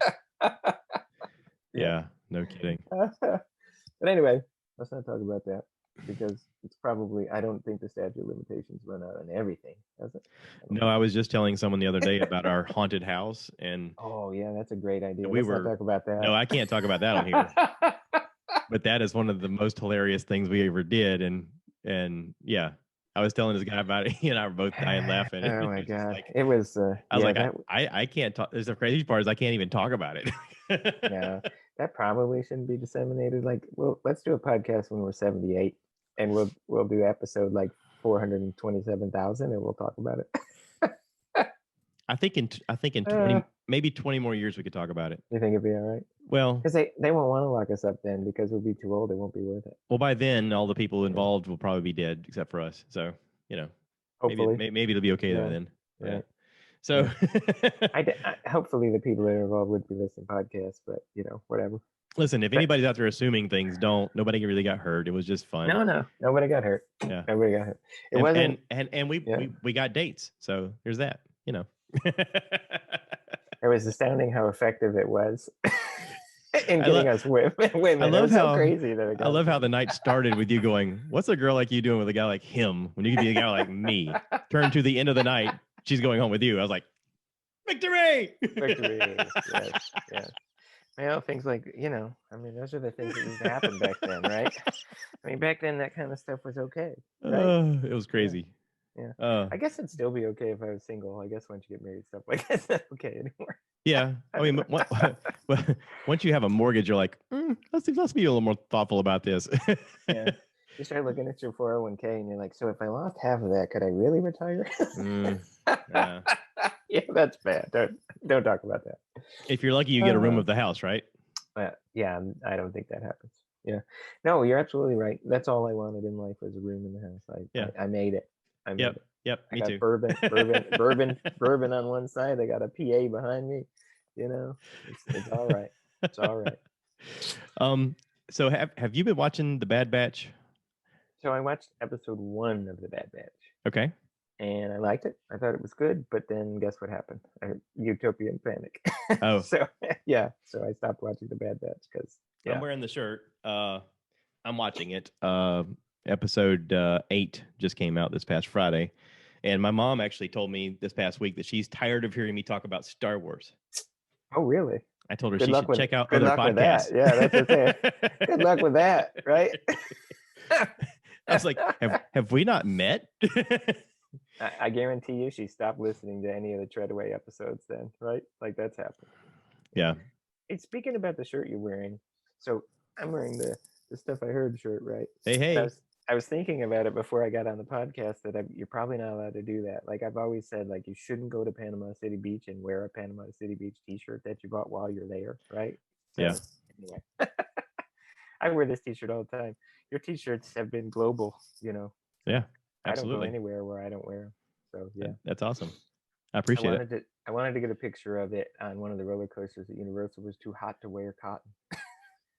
Yeah. No kidding. But anyway, let's not talk about that because it's probably, I don't think the statute of limitations run out on everything, does it? No, I was just telling someone the other day about our haunted house, and oh yeah, that's a great idea. Let's not talk about that. No, I can't talk about that on here. But that is one of the most hilarious things we ever did, and yeah, I was telling this guy about it. He and I were both dying laughing. Oh my god, it was. I was like, I can't talk. There's the crazy part is I can't even talk about it. Yeah, that probably shouldn't be disseminated. Like, well, let's do a podcast when we're 78, and we'll do episode like 427,000, and we'll talk about it. I think in Uh, 20 more years we could talk about it. you think it'd be all right? Well, Because they won't want to lock us up then because we'll be too old. It won't be worth it. by then all the people Yeah. involved will probably be dead except for us. So, Hopefully. maybe it'll be okay Yeah. by then. Yeah. Right. So Hopefully the people that are involved would be listening to podcasts, but whatever. listen, if anybody's out there assuming things, don't. Nobody really got hurt. It was just fun. No, nobody got hurt. Yeah. Nobody got hurt. It and, wasn't. And we got dates. So there's that. It was astounding how effective it was in getting us women. I love how crazy that it got. I love how the night started with you going, "What's a girl like you doing with a guy like him when you could be a guy like me?" Turn to the end of the night, she's going home with you. I was like, "Victory!" Victory! Yes. Things like those are the things that used to happen back then, right? I mean, back then that kind of stuff was okay. Right? It was crazy. Yeah. I guess it'd still be okay if I was single. I guess once you get married, stuff like that's not okay anymore. Yeah, I mean, once you have a mortgage, you're like, let's be a little more thoughtful about this. Yeah. You start looking at your 401k and you're like, so if I lost half of that, could I really retire? Yeah. Yeah, that's bad. Don't talk about that. If you're lucky, you get a room of the house, right? Yeah, I don't think that happens. Yeah. No, you're absolutely right. That's all I wanted in life was a room in the house. I made it. Yep. I Me got too. bourbon on one side. I got a PA behind me. It's all right. It's all right. So have you been watching The Bad Batch? So I watched episode 1 of The Bad Batch. Okay. And I liked it. I thought it was good, but then guess what happened? Utopia and Panic. Oh. So I stopped watching The Bad Batch because I'm wearing the shirt. I'm watching it. Episode 8 just came out this past Friday, and my mom actually told me this past week that she's tired of hearing me talk about Star Wars. Oh, really? I told her she should check out other podcasts. With that. Yeah, that's okay. Good luck with that, right? I was like, have we not met? I guarantee you she stopped listening to any of the Treadaway episodes then, right? Like that's happened. Yeah. Hey, speaking about the shirt you're wearing, so I'm wearing the Stuff I Heard shirt, right? Hey. I was thinking about it before I got on the podcast that you're probably not allowed to do that. Like I've always said, like you shouldn't go to Panama City Beach and wear a Panama City Beach t-shirt that you bought while you're there, right? So, yeah. Anyway. I wear this t-shirt all the time. Your t-shirts have been global, Yeah, absolutely. I don't go anywhere where I don't wear them. So yeah. That's awesome. I appreciate it. I wanted to get a picture of it on one of the roller coasters at Universal. It was too hot to wear cotton.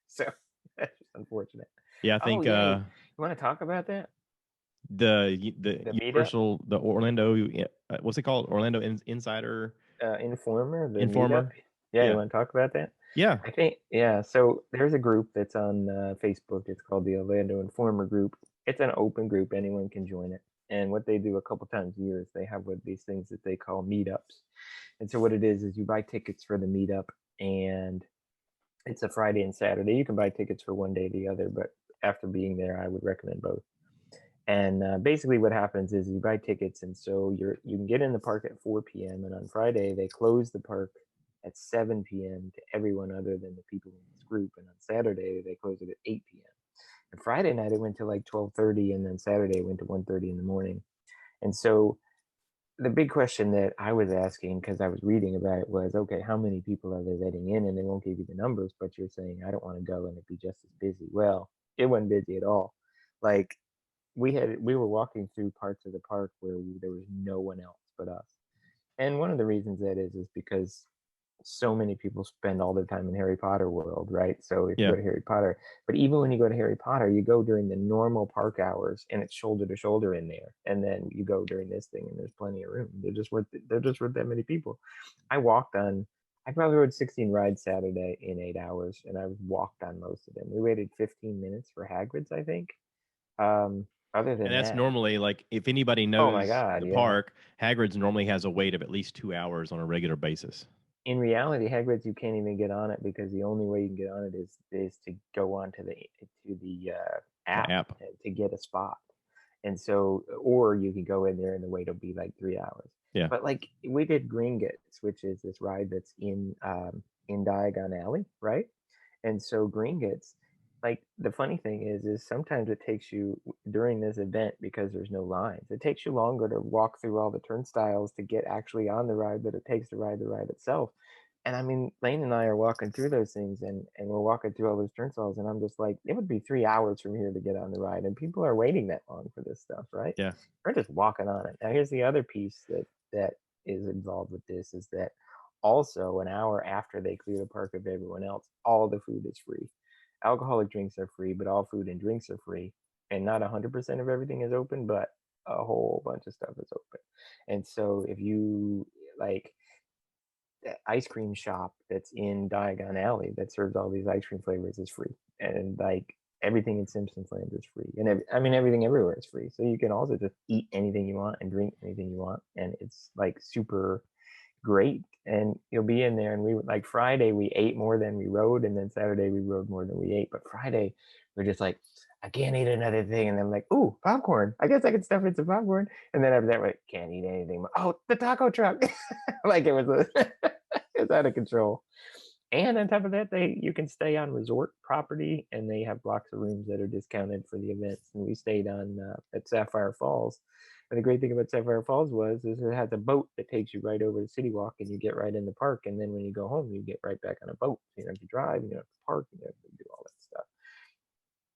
So that's just unfortunate. Yeah, I think you want to talk about that? The Universal, the Orlando, what's it called? Orlando Insider? Informer. The Informer. Meetup? Yeah, you want to talk about that? Yeah. I think, so there's a group that's on Facebook. It's called the Orlando Informer Group. It's an open group. Anyone can join it. And what they do a couple times a year is they have these things that they call meetups. And so what it is you buy tickets for the meetup, and it's a Friday and Saturday. You can buy tickets for one day or the other, but after being there, I would recommend both. And basically what happens is you buy tickets, and so you can get in the park at 4 p.m. And on Friday, they close the park at 7 p.m. to everyone other than the people in this group. And on Saturday, they close it at 8 p.m. And Friday night, it went to like 12:30, and then Saturday, it went to 1:30 in the morning. And so the big question that I was asking, because I was reading about it, was, okay, how many people are they letting in? And they won't give you the numbers, but you're saying, I don't want to go and it'd be just as busy. Well, it wasn't busy at all. Like we were walking through parts of the park where there was no one else but us. And one of the reasons that is because so many people spend all their time in Harry Potter world, right? So if you go to Harry Potter, but even when you go to Harry Potter, you go during the normal park hours and it's shoulder to shoulder in there. And then you go during this thing and there's plenty of room. They're just worth that many people. I probably rode 16 rides Saturday in 8 hours, and I walked on most of them. We waited 15 minutes for Hagrid's, I think. Other than that's that, normally, like, if anybody knows the park, Hagrid's normally has a wait of at least 2 hours on a regular basis. In reality, Hagrid's, you can't even get on it because the only way you can get on it is to go onto the app to get a spot. And so, or you can go in there and the wait will be like 3 hours. Yeah. But like we did Gringotts, which is this ride that's in Diagon Alley, right? And so Gringotts, like the funny thing is sometimes it takes you during this event because there's no lines. It takes you longer to walk through all the turnstiles to get actually on the ride than it takes to ride the ride itself. And I mean, Lane and I are walking through those things, and we're walking through all those turnstiles, and I'm just like, it would be 3 hours from here to get on the ride, and people are waiting that long for this stuff, right? Yeah. We're just walking on it. Now, here's the other piece that is involved with this is that also an hour after they clear the park of everyone else, all the food is free. Alcoholic drinks are free, but all food and drinks are free, and not 100% of everything is open, but a whole bunch of stuff is open. And so if you like ice cream shop that's in Diagon Alley that serves all these ice cream flavors is free, and like everything in Simpsons Land is free, and I mean everything everywhere is free. So you can also just eat anything you want and drink anything you want, and it's like super great. And you'll be in there, and we like Friday we ate more than we rode, and then Saturday we rode more than we ate. But Friday we're just like, I can't eat another thing, and then I'm like, ooh, popcorn. I guess I could stuff in some popcorn, and then after that, we're like, can't eat anything. Oh, the taco truck! Like it was it's out of control. And on top of that, you can stay on resort property, and they have blocks of rooms that are discounted for the events. And we stayed on at Sapphire Falls. And the great thing about Sapphire Falls is it has a boat that takes you right over the City Walk, and you get right in the park. And then when you go home, you get right back on a boat. So you don't have to drive, you don't have to park, you don't have to do all that stuff.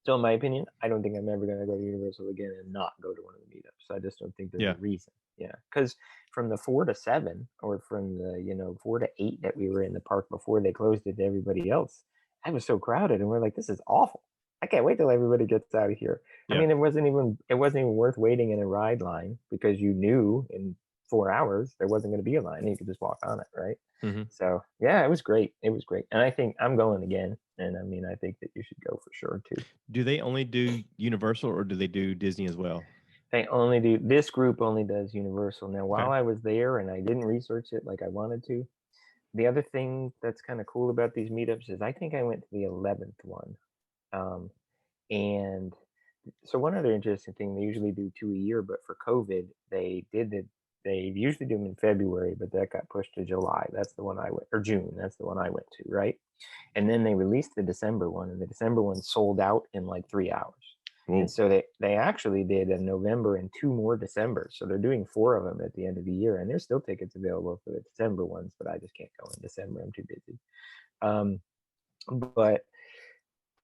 So in my opinion, I don't think I'm ever going to go to Universal again and not go to one of the meetups. I just don't think there's Yeah. a reason. Yeah, because from the 4 to 7, or from the 4 to 8 that we were in the park before they closed it to everybody else, I was so crowded, and we're like, this is awful. I can't wait till everybody gets out of here. I Yeah. mean, it wasn't even worth waiting in a ride line, because you knew in 4 hours there wasn't going to be a line, and you could just walk on it, right? Hmm. So yeah, it was great. It was great, and I think I'm going again. And I mean, I think that you should go for sure too. Do they only do Universal or do they do Disney as well? This group only does Universal. Now, Okay. while I was there and I didn't research it like I wanted to, the other thing that's kind of cool about these meetups is I think I went to the 11th one. Um, and so one other interesting thing, they usually do 2 a year, but for COVID, they usually do them in February, but that got pushed to July. That's the one I went, or June. That's the one I went to, right? And then they released the December one, and the December one sold out in like 3 hours. And Whoa. so they actually did a November and 2 more Decembers. So they're doing 4 of them at the end of the year, and there's still tickets available for the December ones, but I just can't go in December. I'm too busy. Um, but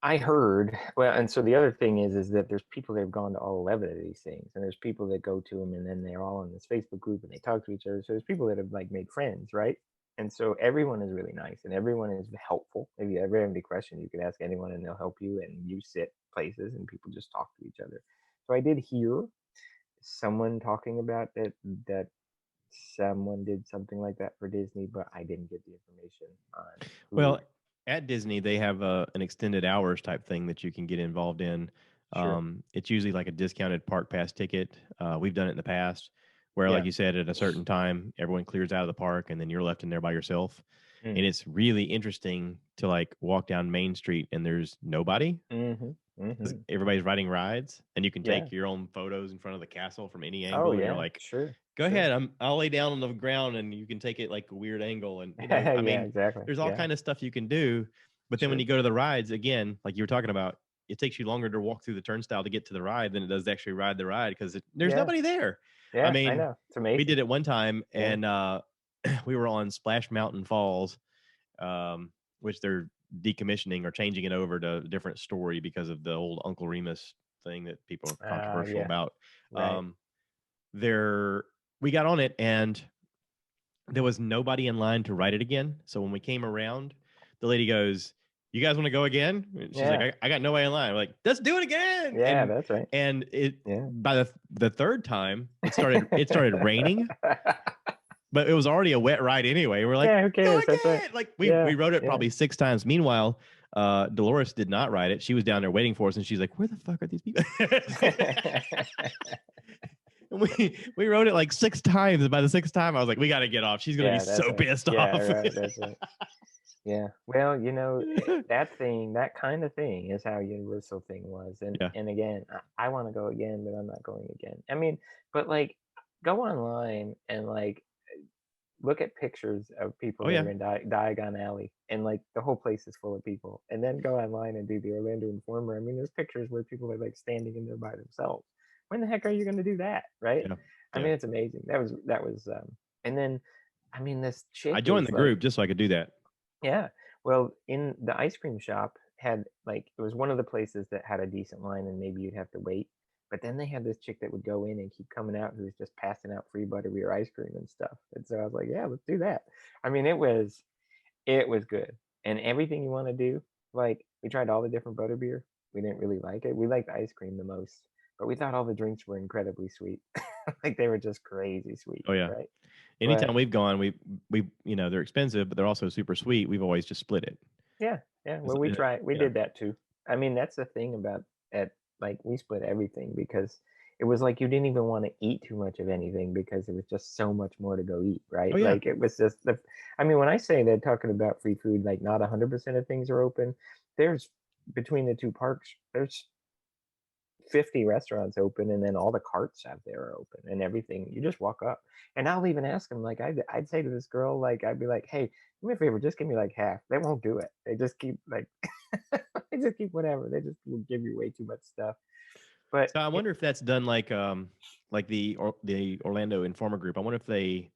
I heard, well, and so the other thing is that there's people that have gone to all 11 of these things, and there's people that go to them, and then they're all in this Facebook group and they talk to each other. So there's people that have like made friends, right? And so everyone is really nice, and everyone is helpful. If you ever have any questions, you can ask anyone and they'll help you, and you sit places and people just talk to each other. So I did hear someone talking about that someone did something like that for Disney, but I didn't get the information on who. Well, at Disney, they have an extended hours type thing that you can get involved in. Sure. It's usually like a discounted park pass ticket. We've done it in the past where, Yeah. like you said, at a certain time, everyone clears out of the park and then you're left in there by yourself. Mm. And it's really interesting to like walk down Main Street and there's nobody. Mm-hmm. 'Cause Mm-hmm. everybody's riding rides and you can Yeah. take your own photos in front of the castle from any Oh angle. And you're yeah. like, Sure. go Sure. ahead, I'll lay down on the ground and you can take it like a weird angle. And, I Yeah. mean, Exactly. there's all Yeah. kind of stuff you can do. But then when Sure. you go to the rides, again, like you were talking about, it takes you longer to walk through the turnstile to get to the ride than it does to actually ride the ride because there's Yeah. nobody there. I Yeah. I mean, know. It's we amazing. did it one time Yeah. and we were on Splash Mountain Falls, which they're decommissioning or changing it over to a different story because of the old Uncle Remus thing that people are controversial Yeah. about. Right. There, we got on it and there was nobody in line to ride it again. So when we came around, the lady goes, "You guys want to go again?" And she's like, Yeah. I got nobody in line." We're like, "Let's do it again." Yeah. That's right. And it Yeah. by the third time it started raining, but it was already a wet ride anyway. We're like, Yeah. Who "Go cares? That's right. again!" Like Yeah. we rode it Yeah. probably 6 times. Meanwhile, Dolores did not ride it. She was down there waiting for us, and she's like, "Where the fuck are these people?" we rode it like 6 times. And by the sixth time, I was like, "We got to get off. She's gonna be Yeah. That's so right. pissed Yeah. off." Right. That's right. Yeah. Well, that kind of thing is how Universal thing was. And Yeah. and again, I want to go again, but I'm not going again. I mean, but like, go online and like look at pictures of people Oh that yeah, are in Diagon Alley, and like the whole place is full of people. And then go online and do the Orlando Informer. I mean, there's pictures where people are like standing in there by themselves. When the heck are you going to do that, right? yeah, I yeah. mean, it's amazing. That was. And then, I mean, this I chick joined is the like, group just so I could do that. yeah. Well, in the ice cream shop had like it was one of the places that had a decent line, and maybe you'd have to wait. But then they had this chick that would go in and keep coming out, who was just passing out free butterbeer ice cream and stuff. And so I was like, yeah, let's do that. I mean, it was good, and everything you want to do. Like we tried all the different butterbeer. We didn't really like it. We liked the ice cream the most, but we thought all the drinks were incredibly sweet. Like they were just crazy sweet, Oh yeah. right? Anytime But we've gone, we they're expensive, but they're also super sweet. We've always just split it. yeah, yeah. Well, we Yeah. did that too. I mean, that's the thing about at like we split everything because it was like you didn't even want to eat too much of anything because there was just so much more to go eat, right? Oh yeah. Like it was just the. I mean, when I say they're talking about free food, like not 100% of things are open. There's between the two parks, there's 50 restaurants open, and then all the carts out there are open and everything. You just walk up, and I'll even ask them. Like I'd say to this girl, like I'd be like, "Hey, do me a favor, just give me like half." They won't do it. They just keep like, they just keep whatever. They just will give you way too much stuff. But So I wonder if that's done like the Orlando Informer group. I wonder if they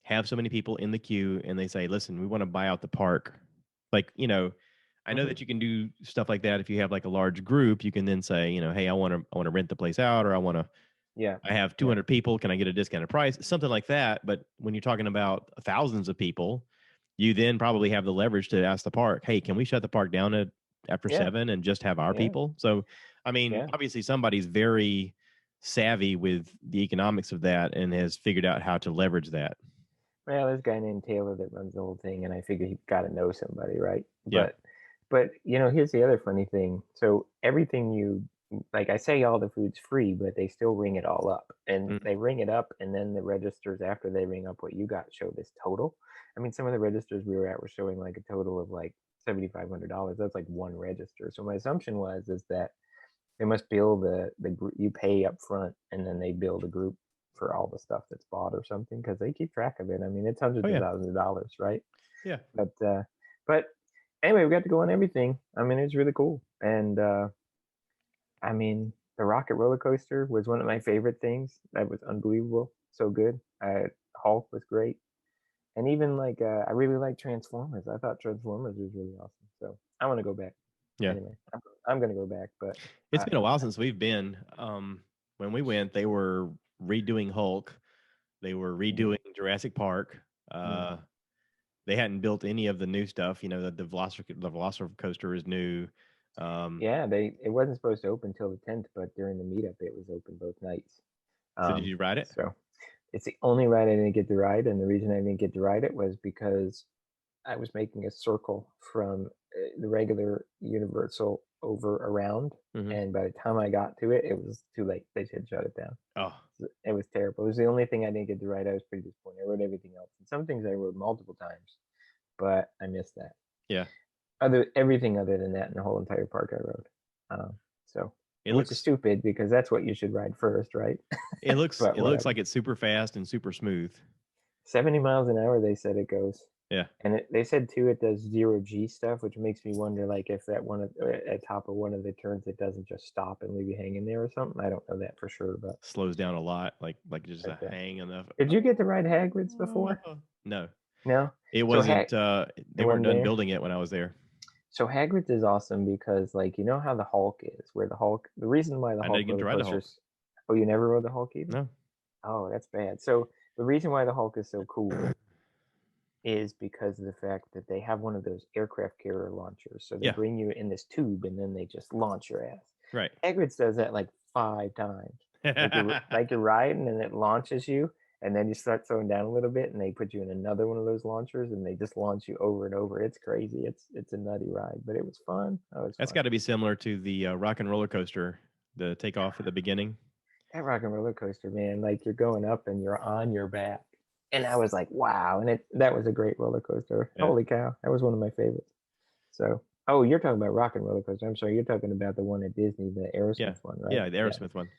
have so many people in the queue and they say, "Listen, we want to buy out the park." Like, I know mhm, that you can do stuff like that if you have like a large group. You can then say, "Hey, I want to rent the place out, or yeah, I have yeah, 200 people. Can I get a discounted price?" Something like that. But when you're talking about thousands of people, you then probably have the leverage to ask the park, "Hey, can we shut the park down after yeah, 7 and just have our yeah, people?" So, I mean, yeah. obviously somebody's very savvy with the economics of that and has figured out how to leverage that. Well, this guy named Taylor that runs the whole thing, and I figure he got to know somebody, right? Yeah. But here's the other funny thing. So everything you like, I say all the food's free, but they still ring it all up, and Mm. they ring it up, and then the registers after they ring up what you got show this total. I mean, some of the registers we were at were showing like a total of like $7,500. That's like one register. So my assumption was is that they must bill the group. You pay up front, and then they bill the group for all the stuff that's bought or something because they keep track of it. I mean, it's Oh hundreds of yeah. thousands of dollars, right? Yeah. But anyway, we got to go on everything. I mean, it's really cool. And I mean, the rocket roller coaster was one of my favorite things. That was unbelievable, so good. Hulk was great, and even like I really like Transformers. I thought Transformers was really awesome. So I want to go back. Yeah. Anyway, I'm gonna go back, but It's I, been a while since we've been. When we went, they were redoing Hulk. They were mm, redoing Jurassic Park. mm. Uh, they hadn't built any of the new stuff. The Velocicoaster coaster is new. Um, Yeah, it wasn't supposed to open till the 10th, but during the meetup, it was open both nights. so did you ride it? So it's the only ride I didn't get to ride, and the reason I didn't get to ride it was because I was making a circle from the regular Universal over around, Hmm. and by the time I got to it, it was too late. They had shut it down. Oh, It was terrible. It was the only thing I didn't get to ride. I was pretty disappointed. I rode everything else, and some things I rode multiple times, but I missed that. yeah. Everything other than that in the whole entire park I rode. So It which is looks stupid because that's what you should ride first, right? it looks But it looks whatever. like it's super fast and super smooth. 70 miles an hour, they said it goes. Yeah. And they said too, it does zero G stuff, which makes me wonder, like, if at top of one of the turns, it doesn't just stop and leave you hanging there or something. I don't know that for sure, Slows down a lot, like just but a hang enough. did you get to ride Hagrid's before? No, No. it So wasn't. it They weren't wasn't done there. building it when I was there. So Hagrid's is awesome because, like, you know how the Hulk is, where the reason why the I didn't Hulk get to roller ride a Hulk. coasters. Oh, you never rode the Hulk either? No. Oh, that's bad. So the reason why the Hulk is so cool is because of the fact that they have one of those aircraft carrier launchers. So they Yeah. bring you in this tube and then they just launch your ass. Right. Hagrid's does that like 5 times. Like you're riding and it launches you, and then you start slowing down a little bit, and they put you in another one of those launchers, and they just launch you over and over. It's crazy. It's a nutty ride, but it was fun. Oh, it was That's fun. got to be similar to the rock and roller coaster, the takeoff at the beginning. That rock and roller coaster, man, like you're going up and you're on your back. And I was like, wow. And that was a great roller coaster. Yeah. Holy cow. That was one of my favorites. So, oh, you're talking about rock and roller coaster. I'm sorry. You're talking about the one at Disney, the Yeah. Aerosmith one, right? Yeah. The Yeah. Aerosmith one.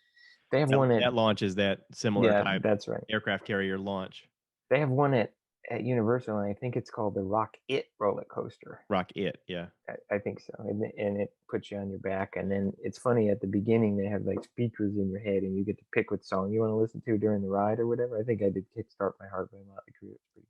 They have That one at, that launch is that similar yeah, type that's right. aircraft carrier launch. They have one at at Universal, and I think it's called the Rock It roller coaster. Rock It, yeah. I think so, and it puts you on your back, and then it's funny at the beginning they have like speakers in your head, and you get to pick what song you want to listen to during the ride or whatever. I think I did "Kickstart My Heart" by Motley Crue. It's pretty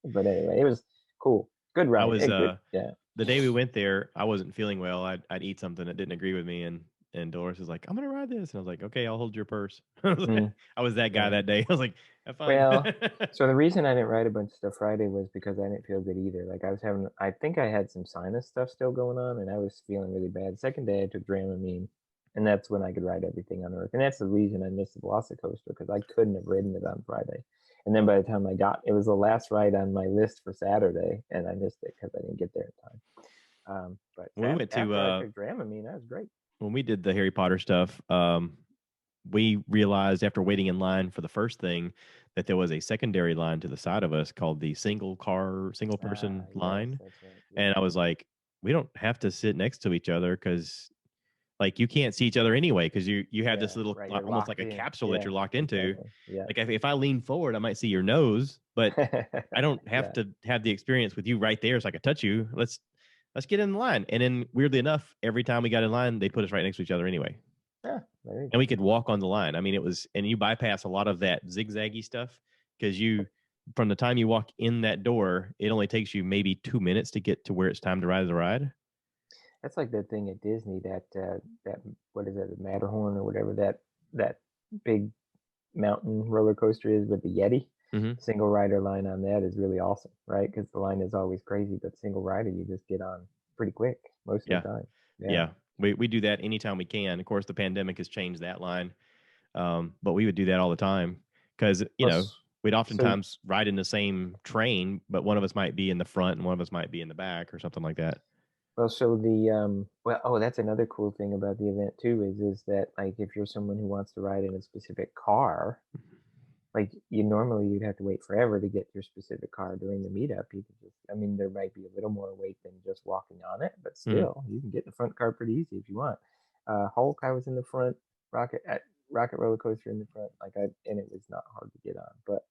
good. But anyway, it was cool, good I ride. was Good, yeah. the day we went there, I wasn't feeling well. I'd eat something that didn't agree with me, and Dolores was like, "I'm gonna ride this," and I was like, "Okay, I'll hold your purse." Mm, I was that guy yeah. that day. I was like, "Have fun." Well, so the reason I didn't write a bunch of stuff Friday was because I didn't feel good either. Like I think I had some sinus stuff still going on, and I was feeling really bad. Second day I took Dramamine, and that's when I could ride everything on Earth. And that's the reason I missed the Velocicoaster, because I couldn't have ridden it on Friday. And then by the time it was the last ride on my list for Saturday, and I missed it because I didn't get there in time. But When we went after I to took Dramamine, that was great. when we did the Harry Potter stuff, we realized after waiting in line for the first thing that there was a secondary line to the side of us called the single person Yes, line. that's right. Yeah. And I was like, we don't have to sit next to each other because like you can't see each other anyway because you have this little Right. You're almost like locked a in. capsule that Yeah, you're locked into. exactly. Yeah. Like if I lean forward, I might see your nose, but I don't have Yeah. to have the experience with you right there so I could touch you. Let's get in line. And then weirdly enough, every time we got in line, they put us right next to each other anyway. Yeah, there you And go. we could walk on the line. I mean, it was, and you bypass a lot of that zigzaggy stuff because from the time you walk in that door, it only takes you maybe 2 minutes to get to where it's time to ride the ride. That's like that thing at Disney, that what is it, the Matterhorn or whatever, that big mountain roller coaster is with the Yeti. Mm-hmm. Single rider line on that is really awesome, right? Because the line is always crazy, but single rider you just get on pretty quick most of Yeah. the time. Yeah. We do that anytime we can. Of course, the pandemic has changed that line. But we would do that all the time because, we'd So oftentimes ride in the same train, but one of us might be in the front and one of us might be in the back or something like that. so that's another cool thing about the event too, is that like if you're someone who wants to ride in a specific car, like you'd have to wait forever to get your specific car during the meetup. You could just, I mean, there might be a little more wait than just walking on it, but Mm. still, you can get in the front car pretty easy if you want. Hulk, I was in the front. Rocket roller coaster in the front, and it was not hard to get on. But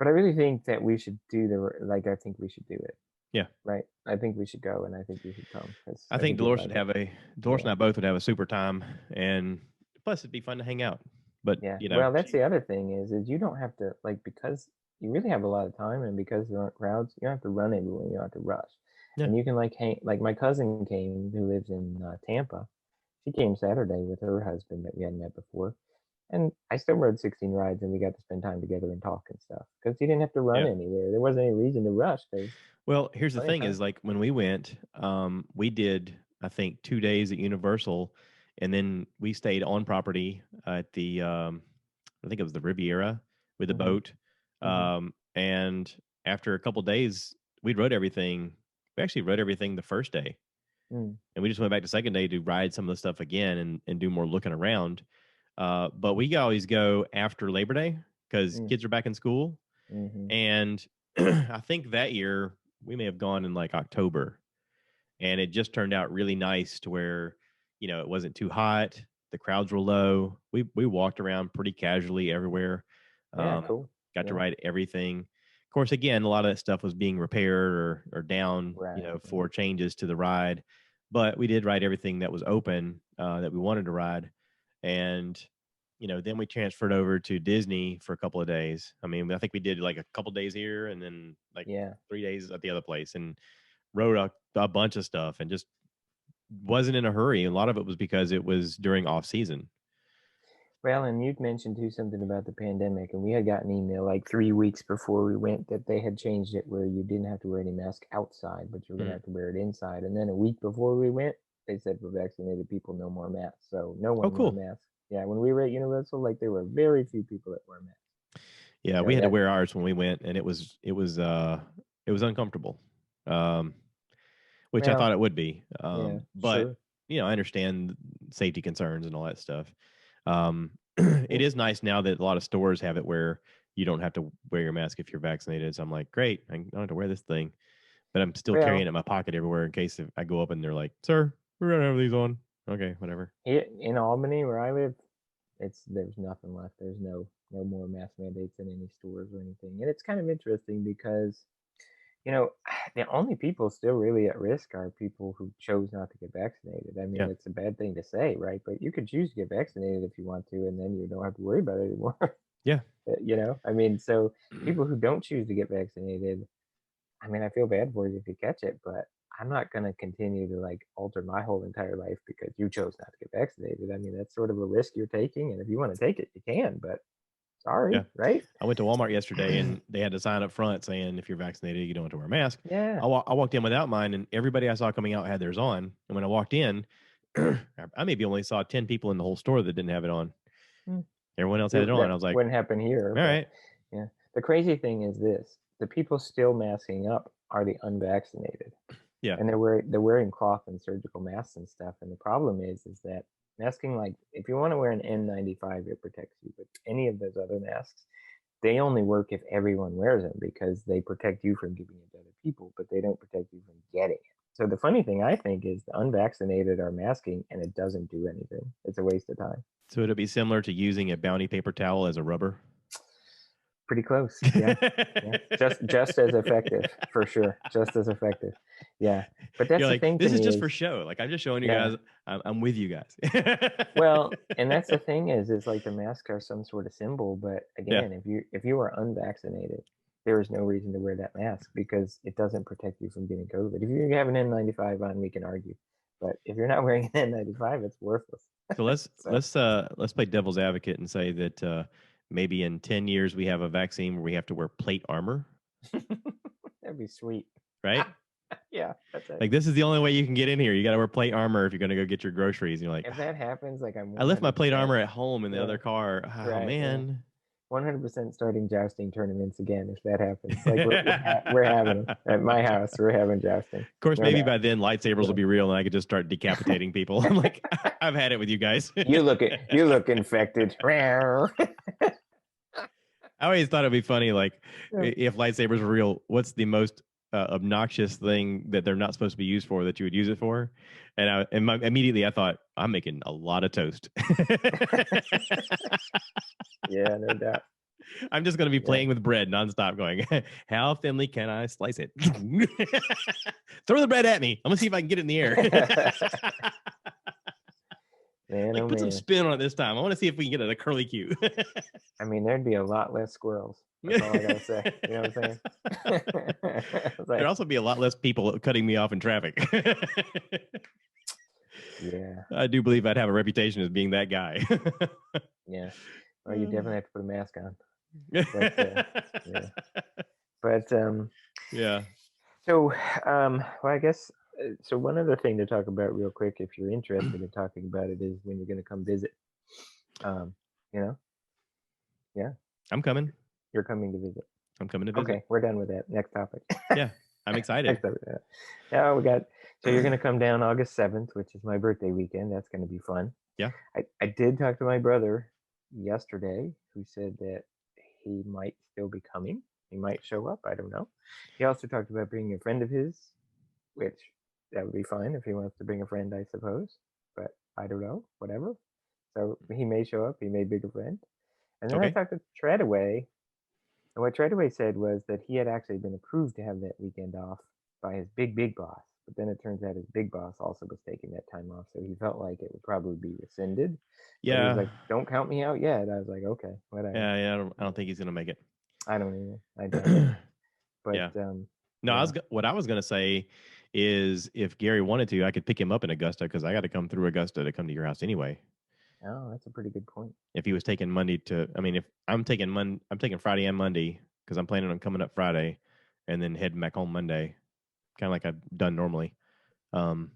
I really think that we should I think we should do it. Yeah. Right. I think we should go, and I think you should come. I think Dolores and I both would have a super time, and plus it'd be fun to hang out. But yeah. Well, that's the other thing is you don't have to, like, because you really have a lot of time, and because there aren't crowds, you don't have to run everywhere. You don't have to rush, yeah. and you can hang. Like my cousin came, who lives in Tampa. She came Saturday with her husband that we hadn't met before, and I still rode 16 rides, and we got to spend time together and talk and stuff because he didn't have to run anywhere. There wasn't any reason to rush. Well, here's the thing: is like when we went, we did I think 2 days at Universal, and then we stayed on property at the I think it was the Riviera with the boat. And after a couple of days, we rode everything. We actually rode everything the first day. And we just went back the second day to ride some of the stuff again and do more looking around. But we always go after Labor Day because kids are back in school. And I think that year we may have gone in like October. And it just turned out really nice to where, it wasn't too hot. The crowds were low. We walked around pretty casually everywhere. Cool. Got to ride everything. Of course, again, a lot of that stuff was being repaired or down, for changes to the ride. But we did ride everything that was open that we wanted to ride. And, then we transferred over to Disney for a couple of days. I mean, I think we did like a couple of days here and then 3 days at the other place and rode a bunch of stuff and just wasn't in a hurry. A lot of it was because it was during off season. Well, and you'd mentioned too something about the pandemic, and we had gotten an email like 3 weeks before we went that they had changed it where you didn't have to wear any mask outside, but you were going to have to wear it inside. And then a week before we went, they said for vaccinated people, no more masks. So no one wore masks. Yeah, when we were at Universal, like there were very few people that wore masks. Yeah, so we had to wear ours when we went, and it was uncomfortable, which I thought it would be. But I understand safety concerns and all that stuff. It is nice now that a lot of stores have it where you don't have to wear your mask if you're vaccinated. So I'm like, great, I don't have to wear this thing, but I'm still carrying it in my pocket everywhere in case if I go up and they're like, sir, we're gonna have these on. Okay, whatever. In Albany, where I live, there's nothing left. There's no more mask mandates in any stores or anything. And it's kind of interesting because, the only people still really at risk are people who chose not to get vaccinated. I mean, Yeah. it's a bad thing to say, right? But you could choose to get vaccinated if you want to, and then you don't have to worry about it anymore. Yeah. I mean, so people who don't choose to get vaccinated, I mean, I feel bad for you if you catch it, but I'm not going to continue to like alter my whole entire life because you chose not to get vaccinated. I mean, that's sort of a risk you're taking. And if you want to take it, you can, but sorry, Yeah. right? I went to Walmart yesterday and they had a sign up front saying if you're vaccinated, you don't have to wear a mask. Yeah. I walked in without mine and everybody I saw coming out had theirs on. And when I walked in, I maybe only saw 10 people in the whole store that didn't have it on. Everyone else had it on. That I was like, wouldn't happen here. all But right. yeah. The crazy thing is this: the people still masking up are the unvaccinated. Yeah. And they're wearing cloth and surgical masks and stuff. And the problem is that masking, like if you want to wear an N95, it protects you. But any of those other masks, they only work if everyone wears them because they protect you from giving it to other people, but they don't protect you from getting it. So the funny thing I think is the unvaccinated are masking and it doesn't do anything. It's a waste of time. So it'll be similar to using a Bounty paper towel as a rubber. Pretty close. Yeah. Just as effective, for sure. Just as effective. Yeah. But that's the thing. This is just for show. Like I'm just showing you guys. I'm with you guys. Well, and that's the thing is like the masks are some sort of symbol. But again, if you are unvaccinated, there is no reason to wear that mask because it doesn't protect you from getting COVID. If you have an N95 on, we can argue. But if you're not wearing an N95, it's worthless. So let's play devil's advocate and say that maybe in 10 years we have a vaccine where we have to wear plate armor. That'd be sweet. Right? Yeah, that's it. Like this is the only way you can get in here. You got to wear plate armor if you're going to go get your groceries. And you're like, if that happens, like I left my plate armor at home in the other car. Oh right, man. 100% starting jousting tournaments again if that happens. Like we're having them at my house. We're having jousting. Of course, maybe by then lightsabers will be real and I could just start decapitating people. I'm like, I've had it with you guys. You look infected. I always thought it'd be funny, like if lightsabers were real, what's the most obnoxious thing that they're not supposed to be used for that you would use it for? And immediately I thought, I'm making a lot of toast. Yeah, no doubt. I'm just going to be playing with bread nonstop, going, how thinly can I slice it? Throw the bread at me. I'm going to see if I can get it in the air. Man, put some spin on it this time. I want to see if we can get a curly Q. I mean, there'd be a lot less squirrels. That's all I gotta say. You know what I'm saying? There'd also be a lot less people cutting me off in traffic. Yeah. I do believe I'd have a reputation as being that guy. Yeah. Well, you definitely have to put a mask on. But yeah. So, well, I guess. So one other thing to talk about real quick, if you're interested in talking about it, is when you're going to come visit. Yeah. I'm coming. You're coming to visit. I'm coming to visit. Okay, we're done with that. Next topic. Yeah, I'm excited. Yeah, we got. So you're going to come down August 7th, which is my birthday weekend. That's going to be fun. Yeah. I did talk to my brother yesterday, who said that he might still be coming. He might show up. I don't know. He also talked about bringing a friend of his, which that would be fine if he wants to bring a friend, I suppose. But I don't know. Whatever. So he may show up. He may bring a friend. And then I talked to Treadaway. And what Treadaway said was that he had actually been approved to have that weekend off by his big boss. But then it turns out his big boss also was taking that time off. So he felt like it would probably be rescinded. Yeah. He was like, don't count me out yet. I was like, okay, whatever. Yeah. I don't think he's going to make it. I don't either. I don't. But, yeah. No, what I was going to say is if Gary wanted to, I could pick him up in Augusta because I got to come through Augusta to come to your house anyway. Oh, that's a pretty good point. If he was taking Monday if I'm taking Friday and Monday because I'm planning on coming up Friday and then heading back home Monday, kind of like I've done normally. And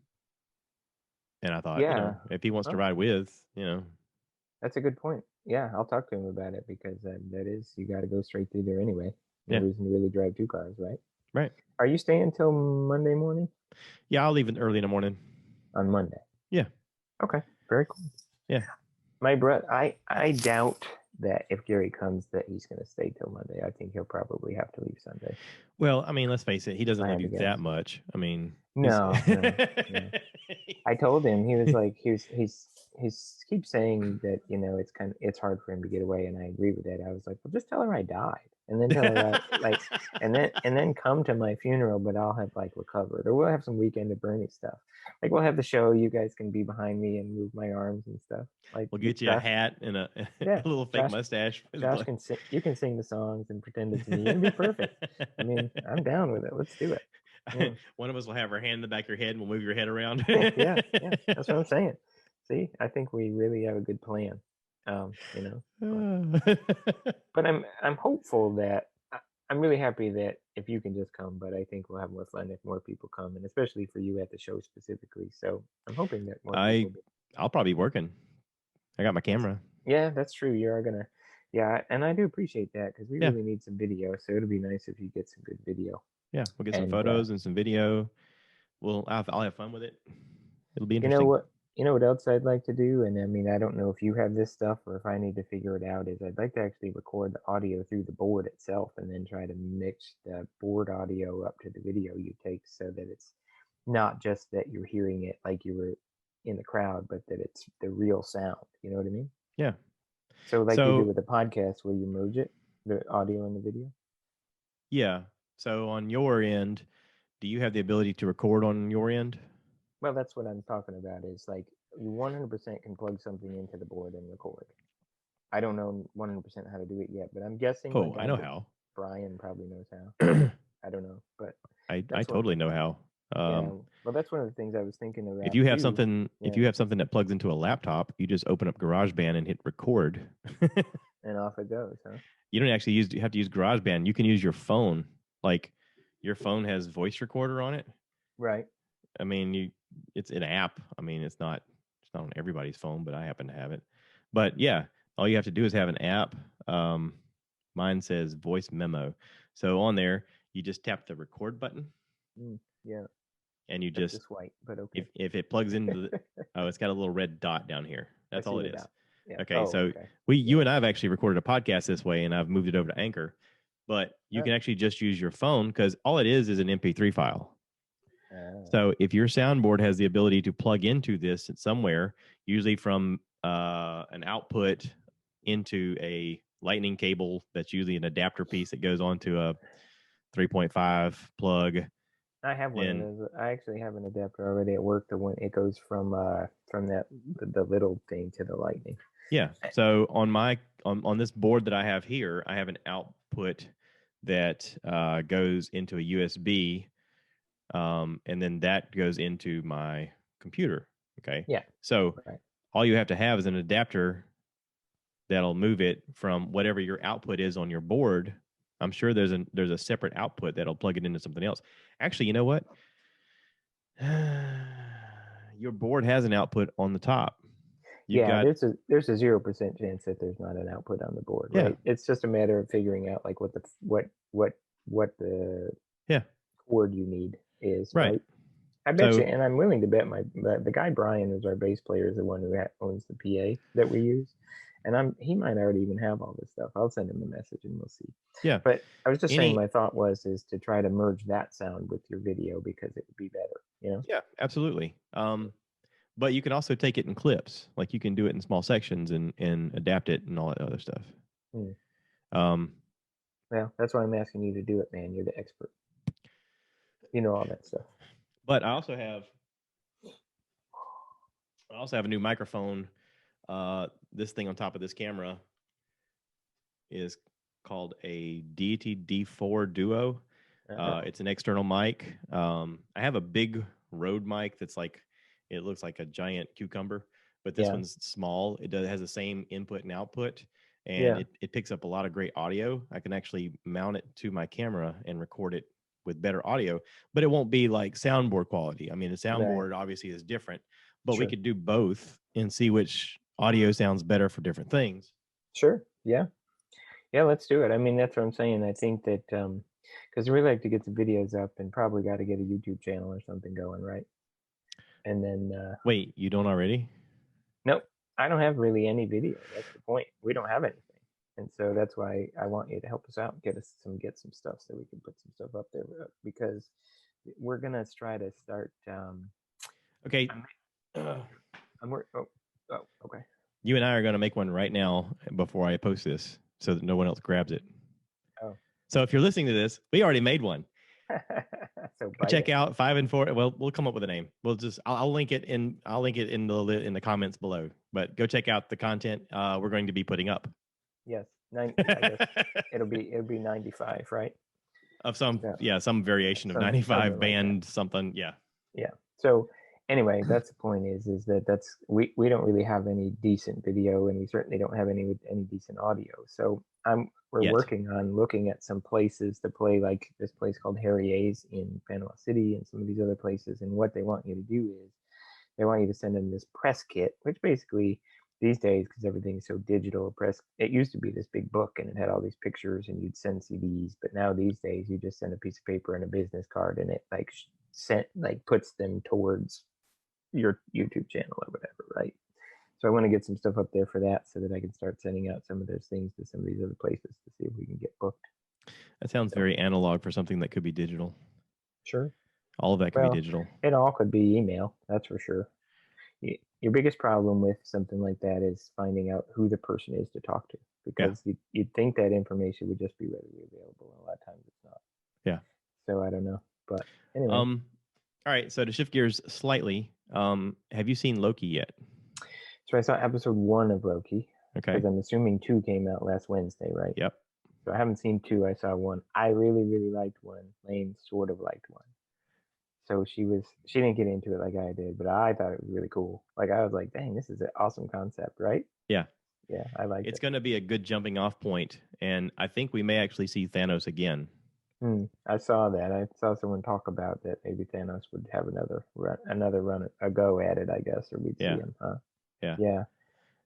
I thought, if he wants to ride with, That's a good point. Yeah, I'll talk to him about it because that is, you got to go straight through there anyway. No reason to really drive two cars, right? Right. Are you staying until Monday morning? Yeah, I'll leave it early in the morning. On Monday? Yeah. Okay, very cool. Yeah. My brother, I doubt that if Gary comes, that he's going to stay till Monday. I think he'll probably have to leave Sunday. Well, I mean, let's face it, he doesn't I love had to you guess. that much. I mean, No. I told him, he was like, he's keeps saying that, you know, it's hard for him to get away, and I agree with that. I was like, well, just tell her I died, and then tell her and then come to my funeral, but I'll have like recovered, or we'll have some Weekend at Bernie stuff. Like we'll have the show, you guys can be behind me and move my arms and stuff. Like we'll get you a hat and a little fake mustache. Josh can sing. You can sing the songs and pretend it's me. It'll be perfect. I mean, I'm down with it. Let's do it. Yeah. One of us will have our hand in the back of your head and we'll move your head around. yeah, that's what I'm saying. See, I think we really have a good plan. You know, but I'm hopeful that I'm really happy that if you can just come, but I think we'll have more fun if more people come, and especially for you at the show specifically. So I'm hoping that more people. I'll probably be working. I got my camera. Yeah, that's true. You are gonna. Yeah, and I do appreciate that because we really need some video. So it'll be nice if you get some good video. Yeah, we'll get some photos and some video. I'll have fun with it. It'll be interesting. You know what else I'd like to do? And I mean, I don't know if you have this stuff or if I need to figure it out, is I'd like to actually record the audio through the board itself and then try to mix the board audio up to the video you take so that it's not just that you're hearing it like you were in the crowd, but that it's the real sound. You know what I mean? Yeah. So you do with the podcast where you merge it, the audio and the video? Yeah. So on your end, do you have the ability to record on your end? Well, that's what I'm talking about, is like you 100% can plug something into the board and record. I don't know 100% how to do it yet, but I'm guessing. Oh, I know how. Brian probably knows how. I don't know, but I totally know how. Yeah, well, that's one of the things I was thinking about. If you have something that plugs into a laptop, you just open up GarageBand and hit record, and off it goes. Huh? You don't actually have to use GarageBand. You can use your phone. Like your phone has voice recorder on it, right? I mean, it's an app. I mean, it's not on everybody's phone, but I happen to have it. But yeah, all you have to do is have an app. Mine says voice memo. So on there, you just tap the record button. Yeah. And you just white, but okay. If it plugs into the it's got a little red dot down here. That's all it is. Yeah. Okay, you and I have actually recorded a podcast this way, and I've moved it over to Anchor. But you can actually just use your phone because all it is an MP3 file. So if your soundboard has the ability to plug into this somewhere, usually from an output into a lightning cable, that's usually an adapter piece that goes onto a 3.5 plug. I have one of those. I actually have an adapter already at work that when it goes from the little thing to the lightning. Yeah. So on this board that I have here, I have an output that goes into a USB. And then that goes into my computer. Okay. Yeah. So all you have to have is an adapter that'll move it from whatever your output is on your board. I'm sure there's a separate output that'll plug it into something else. Actually, you know what? Your board has an output on the top. There's a 0% chance that there's not an output on the board. Right? Yeah. It's just a matter of figuring out like what the cord you need is. Right. I bet you, and I'm willing to bet the guy Brian, who's our bass player, is the one who owns the PA that we use, and he might already even have all this stuff. I'll send him a message and we'll see. Yeah. But I was just saying, my thought is to try to merge that sound with your video because it would be better. You know? Yeah, absolutely. But you can also take it in clips. Like you can do it in small sections and adapt it and all that other stuff. Well, that's why I'm asking you to do it, man. You're the expert. You know all that stuff. But I also have a new microphone. This thing on top of this camera is called a Deity D4 Duo. It's an external mic. I have a big Rode mic that's like, it looks like a giant cucumber, but this one's small. It has the same input and output, and it picks up a lot of great audio. I can actually mount it to my camera and record it with better audio, but it won't be like soundboard quality. I mean, the soundboard obviously is different, but we could do both and see which audio sounds better for different things. Sure. Yeah. Yeah, let's do it. I mean, that's what I'm saying. I think that because we like to get the videos up and probably got to get a YouTube channel or something going, right? And then wait, you don't already? Nope, I don't have really any video. That's the point. We don't have anything. And so that's why I want you to help us out, get some stuff so we can put some stuff up there, because we're gonna try to start. Okay. Okay. You and I are going to make one right now before I post this so that no one else grabs it. Oh. So if you're listening to this, we already made one. So check out 5 and 4. Well, we'll come up with a name. We'll just I'll link it in the comments below. But go check out the content we're going to be putting up. Yes, I guess it'll be 95, right? Of some variation of 95 band like something. Yeah. Yeah. So anyway, that's the point is that we don't really have any decent video, and we certainly don't have any decent audio. So we're working on looking at some places to play, like this place called Harry A's in Panama City and some of these other places. And what they want you to do is they want you to send them this press kit, which basically these days, because everything's so digital, it used to be this big book and it had all these pictures and you'd send CDs, but now these days you just send a piece of paper and a business card, and it puts them towards your YouTube channel or whatever, right? So I want to get some stuff up there for that so that I can start sending out some of those things to some of these other places to see if we can get booked. That sounds very analog for something that could be digital. Sure. All of that could be digital. It all could be email, that's for sure. Your biggest problem with something like that is finding out who the person is to talk to, because you'd think that information would just be readily available, and a lot of times it's not. Yeah. So I don't know, but anyway. All right. So to shift gears slightly, have you seen Loki yet? So I saw episode 1 of Loki. Okay. Because I'm assuming 2 came out last Wednesday, right? Yep. So I haven't seen 2. I saw 1. I really, really liked 1. Lane sort of liked 1. So she didn't get into it like I did, but I thought it was really cool. Like I was like, dang, this is an awesome concept, right? Yeah. Yeah, I like it. It's going to be a good jumping off point, and I think we may actually see Thanos again. I saw that. I saw someone talk about that. Maybe Thanos would have another run, a go at it, I guess, or we'd see him. Huh? Yeah. Yeah.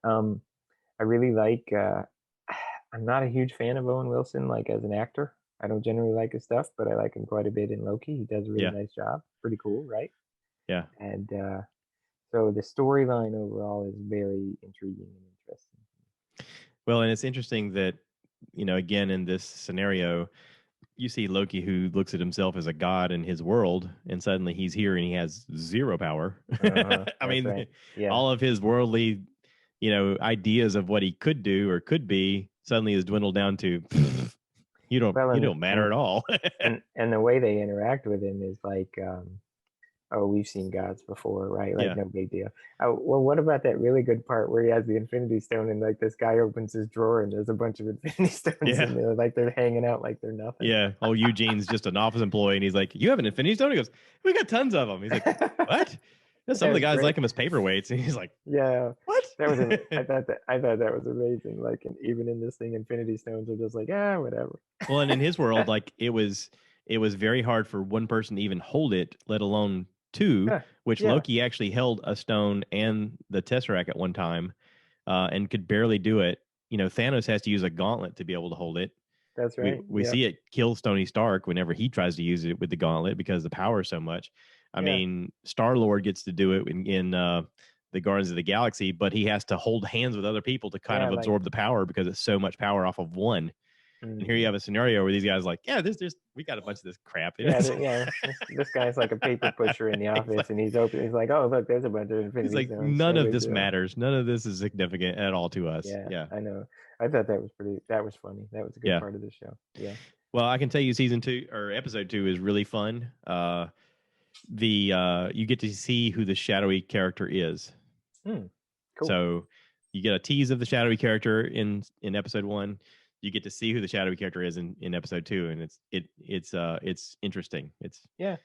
I really like. I'm not a huge fan of Owen Wilson, like as an actor. I don't generally like his stuff, but I like him quite a bit in Loki. He does a really nice job. Pretty cool, right? Yeah. And so the storyline overall is very intriguing and interesting. Well, and it's interesting that, again, in this scenario, you see Loki who looks at himself as a god in his world, and suddenly he's here and he has zero power. I mean, all of his worldly, ideas of what he could do or could be suddenly is dwindled down to you don't matter at all. and the way they interact with him is like, we've seen gods before, right? Like no big deal. Well, what about that really good part where he has the Infinity Stone and like this guy opens his drawer and there's a bunch of Infinity Stones in there, like they're hanging out like they're nothing. Yeah. Oh, Eugene's just an office employee and he's like, "You have an Infinity Stone?" He goes, "We got tons of them." He's like, "What?" Some of the guys like him as paperweights, and he's like, "Yeah, what?" That was I thought that was amazing. Like, and even in this thing, Infinity Stones are just like, whatever. Well, and in his world, like it was very hard for one person to even hold it, let alone 2. Which Loki actually held a stone and the Tesseract at one time, and could barely do it. Thanos has to use a gauntlet to be able to hold it. That's right. We see it kill Tony Stark whenever he tries to use it with the gauntlet because the power is so much. I mean, Star-Lord gets to do it in the Guardians of the Galaxy, but he has to hold hands with other people to kind of absorb the power because it's so much power off of one. And here you have a scenario where these guys are like, we got a bunch of this crap. This guy's like a paper pusher in the office, and he's like, oh, look, there's a bunch of Infinity Stones. He's like, none of this matters. None of this is significant at all to us. Yeah, I know. I thought that was funny. That was a good part of the show. Yeah. Well, I can tell you season 2 or episode 2 is really fun. You get to see who the shadowy character is. Cool. So you get a tease of the shadowy character in episode 1. You get to see who the shadowy character is in episode 2, and it's interesting. I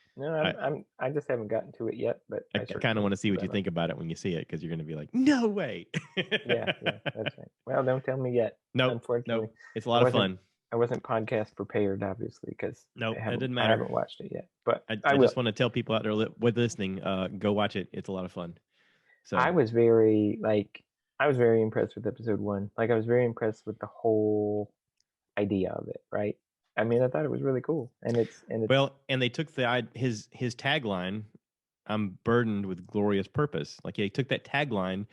just haven't gotten to it yet, but I kind of want to see what you think about it when you see it, because you're going to be like, no way. yeah, that's right. Well, don't tell me yet. No, unfortunately, it's a lot of fun. I wasn't podcast prepared, obviously, because it didn't matter. I haven't watched it yet, but I just want to tell people out there listening, go watch it. It's a lot of fun. So I was very impressed with episode 1. Like, I was very impressed with the whole idea of it, right? I mean, I thought it was really cool, and it's well, and they took his tagline, "I'm burdened with glorious purpose." Like, they took that tagline,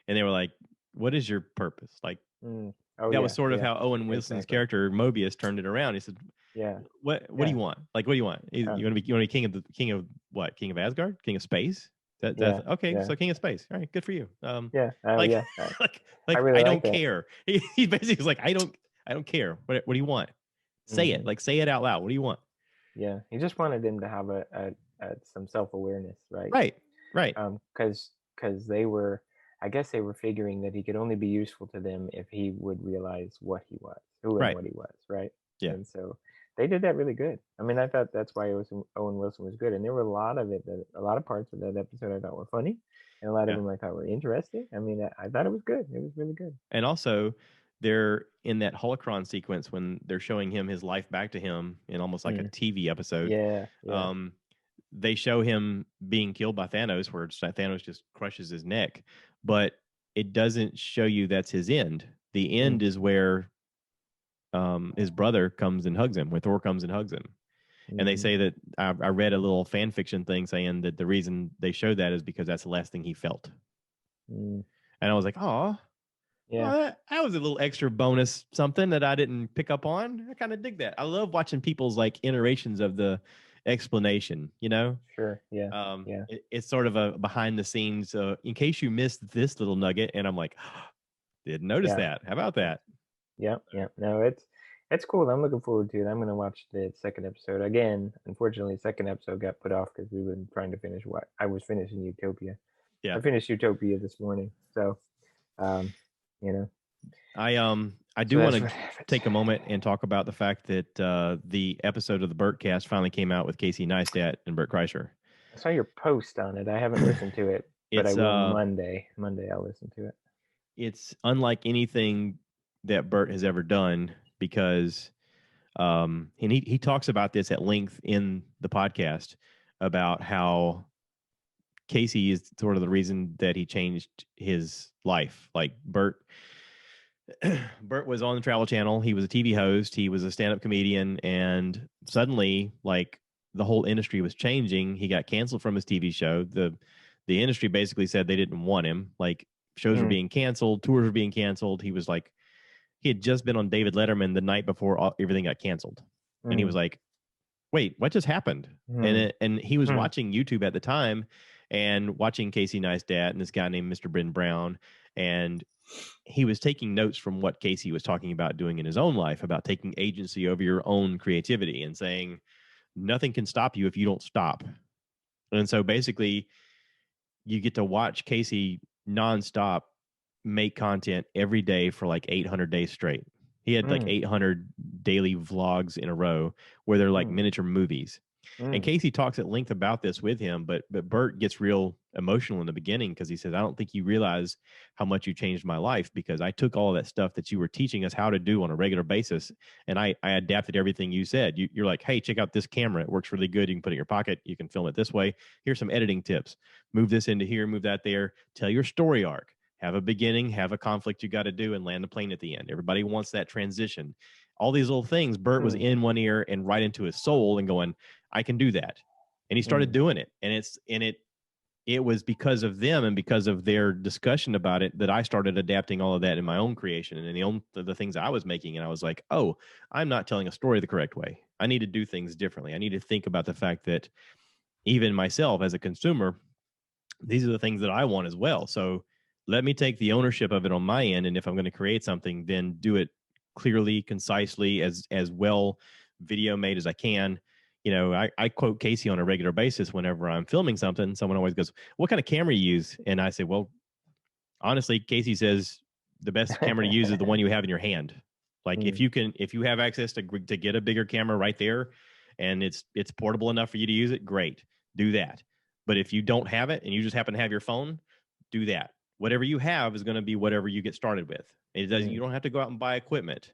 and they were like, "What is your purpose?" Like, Oh that was yeah, sort of yeah, how Owen Wilson's exactly. character Mobius turned it around. He said, Yeah, what do yeah, you want? Like, what do you want? You um, want to be king of what? King of Asgard? King of space? That's yeah, okay. yeah, So king of space. All right, good for you. yeah. Oh Like, yeah, I like really I like don't that. care. He basically was like, I don't care. What do you want? Say it. Hmm. Like, say it out loud. What do you want? Yeah, he just wanted him to have some self awareness, right? Right. Right. Because they were, I guess they were figuring that he could only be useful to them if he would realize what he was, who and Right. what he was, right? Yeah. And so they did that really good. I mean, I thought that's why Owen Wilson was good, and there were a lot of parts of that episode I thought were funny, and a lot of Yeah. them I thought were interesting. I mean, I thought it was good. It was really good. And also, they're in that holocron sequence when they're showing him his life back to him in almost like a Mm. TV episode. Yeah, yeah. They show him being killed by Thanos, where Thanos just crushes his neck, but it doesn't show you that's his end. The Mm. end is where his brother comes and hugs him, where Thor comes and hugs him. And they Mm. say that I read a little fan fiction thing saying that the reason they showed that is because that's the last thing he felt. Mm. And I was like, oh, Yeah. well, that was a little extra bonus something that I didn't pick up on. I kind of dig that. I love watching people's like iterations of the explanation, you know? Sure. Yeah. Yeah. It's sort of a behind the scenes, in case you missed this little nugget. And I'm like, didn't notice Yeah. that. How about that? Yeah, yeah. No, it's cool. I'm looking forward to it. I'm gonna watch the second episode again. Unfortunately, the second episode got put off because we've been trying to finish what I was finishing Utopia. Yeah. I finished Utopia this morning, so um, you know. I So do want that's what to happened. take a moment and talk about the fact that the episode of the Bertcast finally came out with Casey Neistat and Bert Kreischer. I saw your post on it. I haven't listened to it, but I It's will Monday. Monday I'll listen to it. it's unlike anything that Bert has ever done because and he talks about this at length in the podcast about how Casey is sort of the reason that he changed his life. Like Bert was on the Travel Channel. He was a TV host. He was a stand-up comedian, and suddenly, like the whole industry was changing. He got canceled from his TV show. The industry basically said they didn't want him. Like shows were being canceled, tours were being canceled. He was like, he had just been on David Letterman the night before everything got canceled, and he was like, "Wait, what just happened?" And he was watching YouTube at the time, and watching Casey Neistat and this guy named Mr. Bryn Brown, and he was taking notes from what Casey was talking about doing in his own life, about taking agency over your own creativity and saying nothing can stop you if you don't stop. And so basically, you get to watch Casey nonstop make content every day for like 800 days straight. He had like 800 daily vlogs in a row where they're like miniature movies. And Casey talks at length about this with him, but Bert gets real emotional in the beginning because he says, "I don't think you realize how much you changed my life because I took all of that stuff that you were teaching us how to do on a regular basis, and I adapted everything you said. You're like, hey, check out this camera. It works really good. You can put it in your pocket. You can film it this way. Here's some editing tips. Move this into here, move that there. Tell your story arc. Have a beginning, have a conflict you got to do, and land the plane at the end. Everybody wants that transition. All these little things, Bert was in one ear and right into his soul and going, I can do that. And he started doing it. And it was because of them and because of their discussion about it that I started adapting all of that in my own creation and in the things I was making. And I was like, oh, I'm not telling a story the correct way. I need to do things differently. I need to think about the fact that even myself as a consumer, these are the things that I want as well. So let me take the ownership of it on my end. And if I'm going to create something, then do it clearly, concisely, as well video made as I can. You know, I quote Casey on a regular basis whenever I'm filming something. Someone always goes, "What kind of camera you use?" And I say, "Well, honestly," Casey says, "the best camera to use is the one you have in your hand. Like if you have access to get a bigger camera right there, and it's portable enough for you to use it, great, do that. But if you don't have it and you just happen to have your phone, do that. Whatever you have is going to be whatever you get started with. It doesn't. You don't have to go out and buy equipment."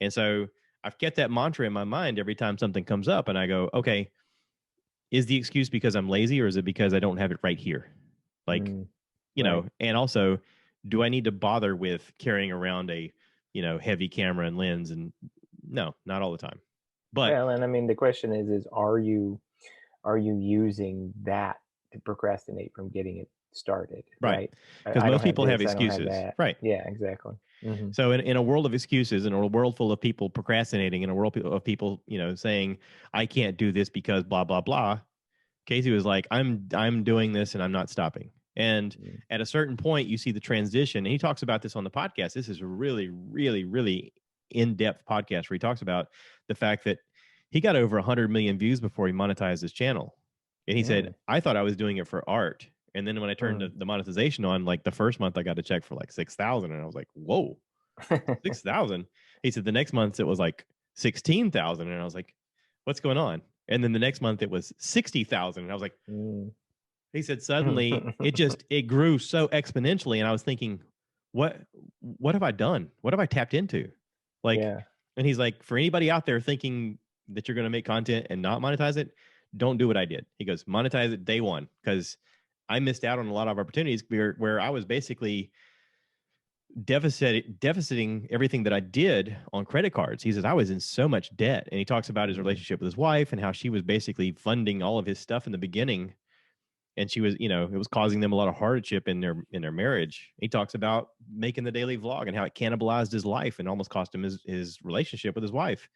And so I've kept that mantra in my mind every time something comes up, and I go, "Okay, is the excuse because I'm lazy, or is it because I don't have it right here?" Like, you know, and also, do I need to bother with carrying around a, heavy camera and lens? And no, not all the time. But Well, and I mean, the question is are you using that to procrastinate from getting it started? right, Right. because I don't most have people have this. I don't have excuses. that. Right. Yeah, exactly. Mm-hmm. So in a world of excuses, in a world full of people procrastinating, in a world of people, you know, saying, I can't do this because blah, blah, blah, Casey was like, I'm doing this and I'm not stopping. And at a certain point, you see the transition. And he talks about this on the podcast. This is a really, really, really in-depth podcast where he talks about the fact that he got over 100 million views before he monetized his channel. And he said, Mm. I thought I was doing it for art. And then when I turned Mm. the monetization on, like the first month, I got a check for like 6,000. And I was like, whoa, 6,000. He said the next month it was like 16,000. And I was like, what's going on? And then the next month it was 60,000. And I was like, Mm. he said suddenly it grew so exponentially. And I was thinking, what have I done? What have I tapped into? Like, Yeah. and he's like, for anybody out there thinking that you're going to make content and not monetize it, don't do what I did. He goes, monetize it day one, because I missed out on a lot of opportunities where I was basically deficiting everything that I did on credit cards. He says I was in so much debt, and he talks about his relationship with his wife and how she was basically funding all of his stuff in the beginning, and she was, you know, it was causing them a lot of hardship in their marriage. He talks about making the daily vlog and how it cannibalized his life and almost cost him his relationship with his wife.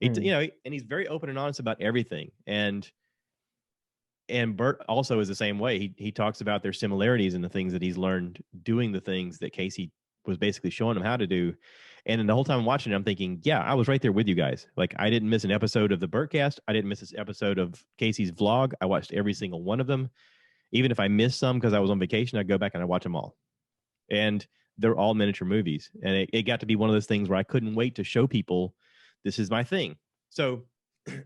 You know, and he's very open and honest about everything. And Bert also is the same way. He talks about their similarities in the things that he's learned doing the things that Casey was basically showing him how to do. And then the whole time I'm watching it, I'm thinking, yeah, I was right there with you guys. Like, I didn't miss an episode of the Bertcast. I didn't miss this episode of Casey's vlog. I watched every single one of them. Even if I missed some because I was on vacation, I'd go back and I watch them all. And they're all miniature movies. And it got to be one of those things where I couldn't wait to show people this is my thing. So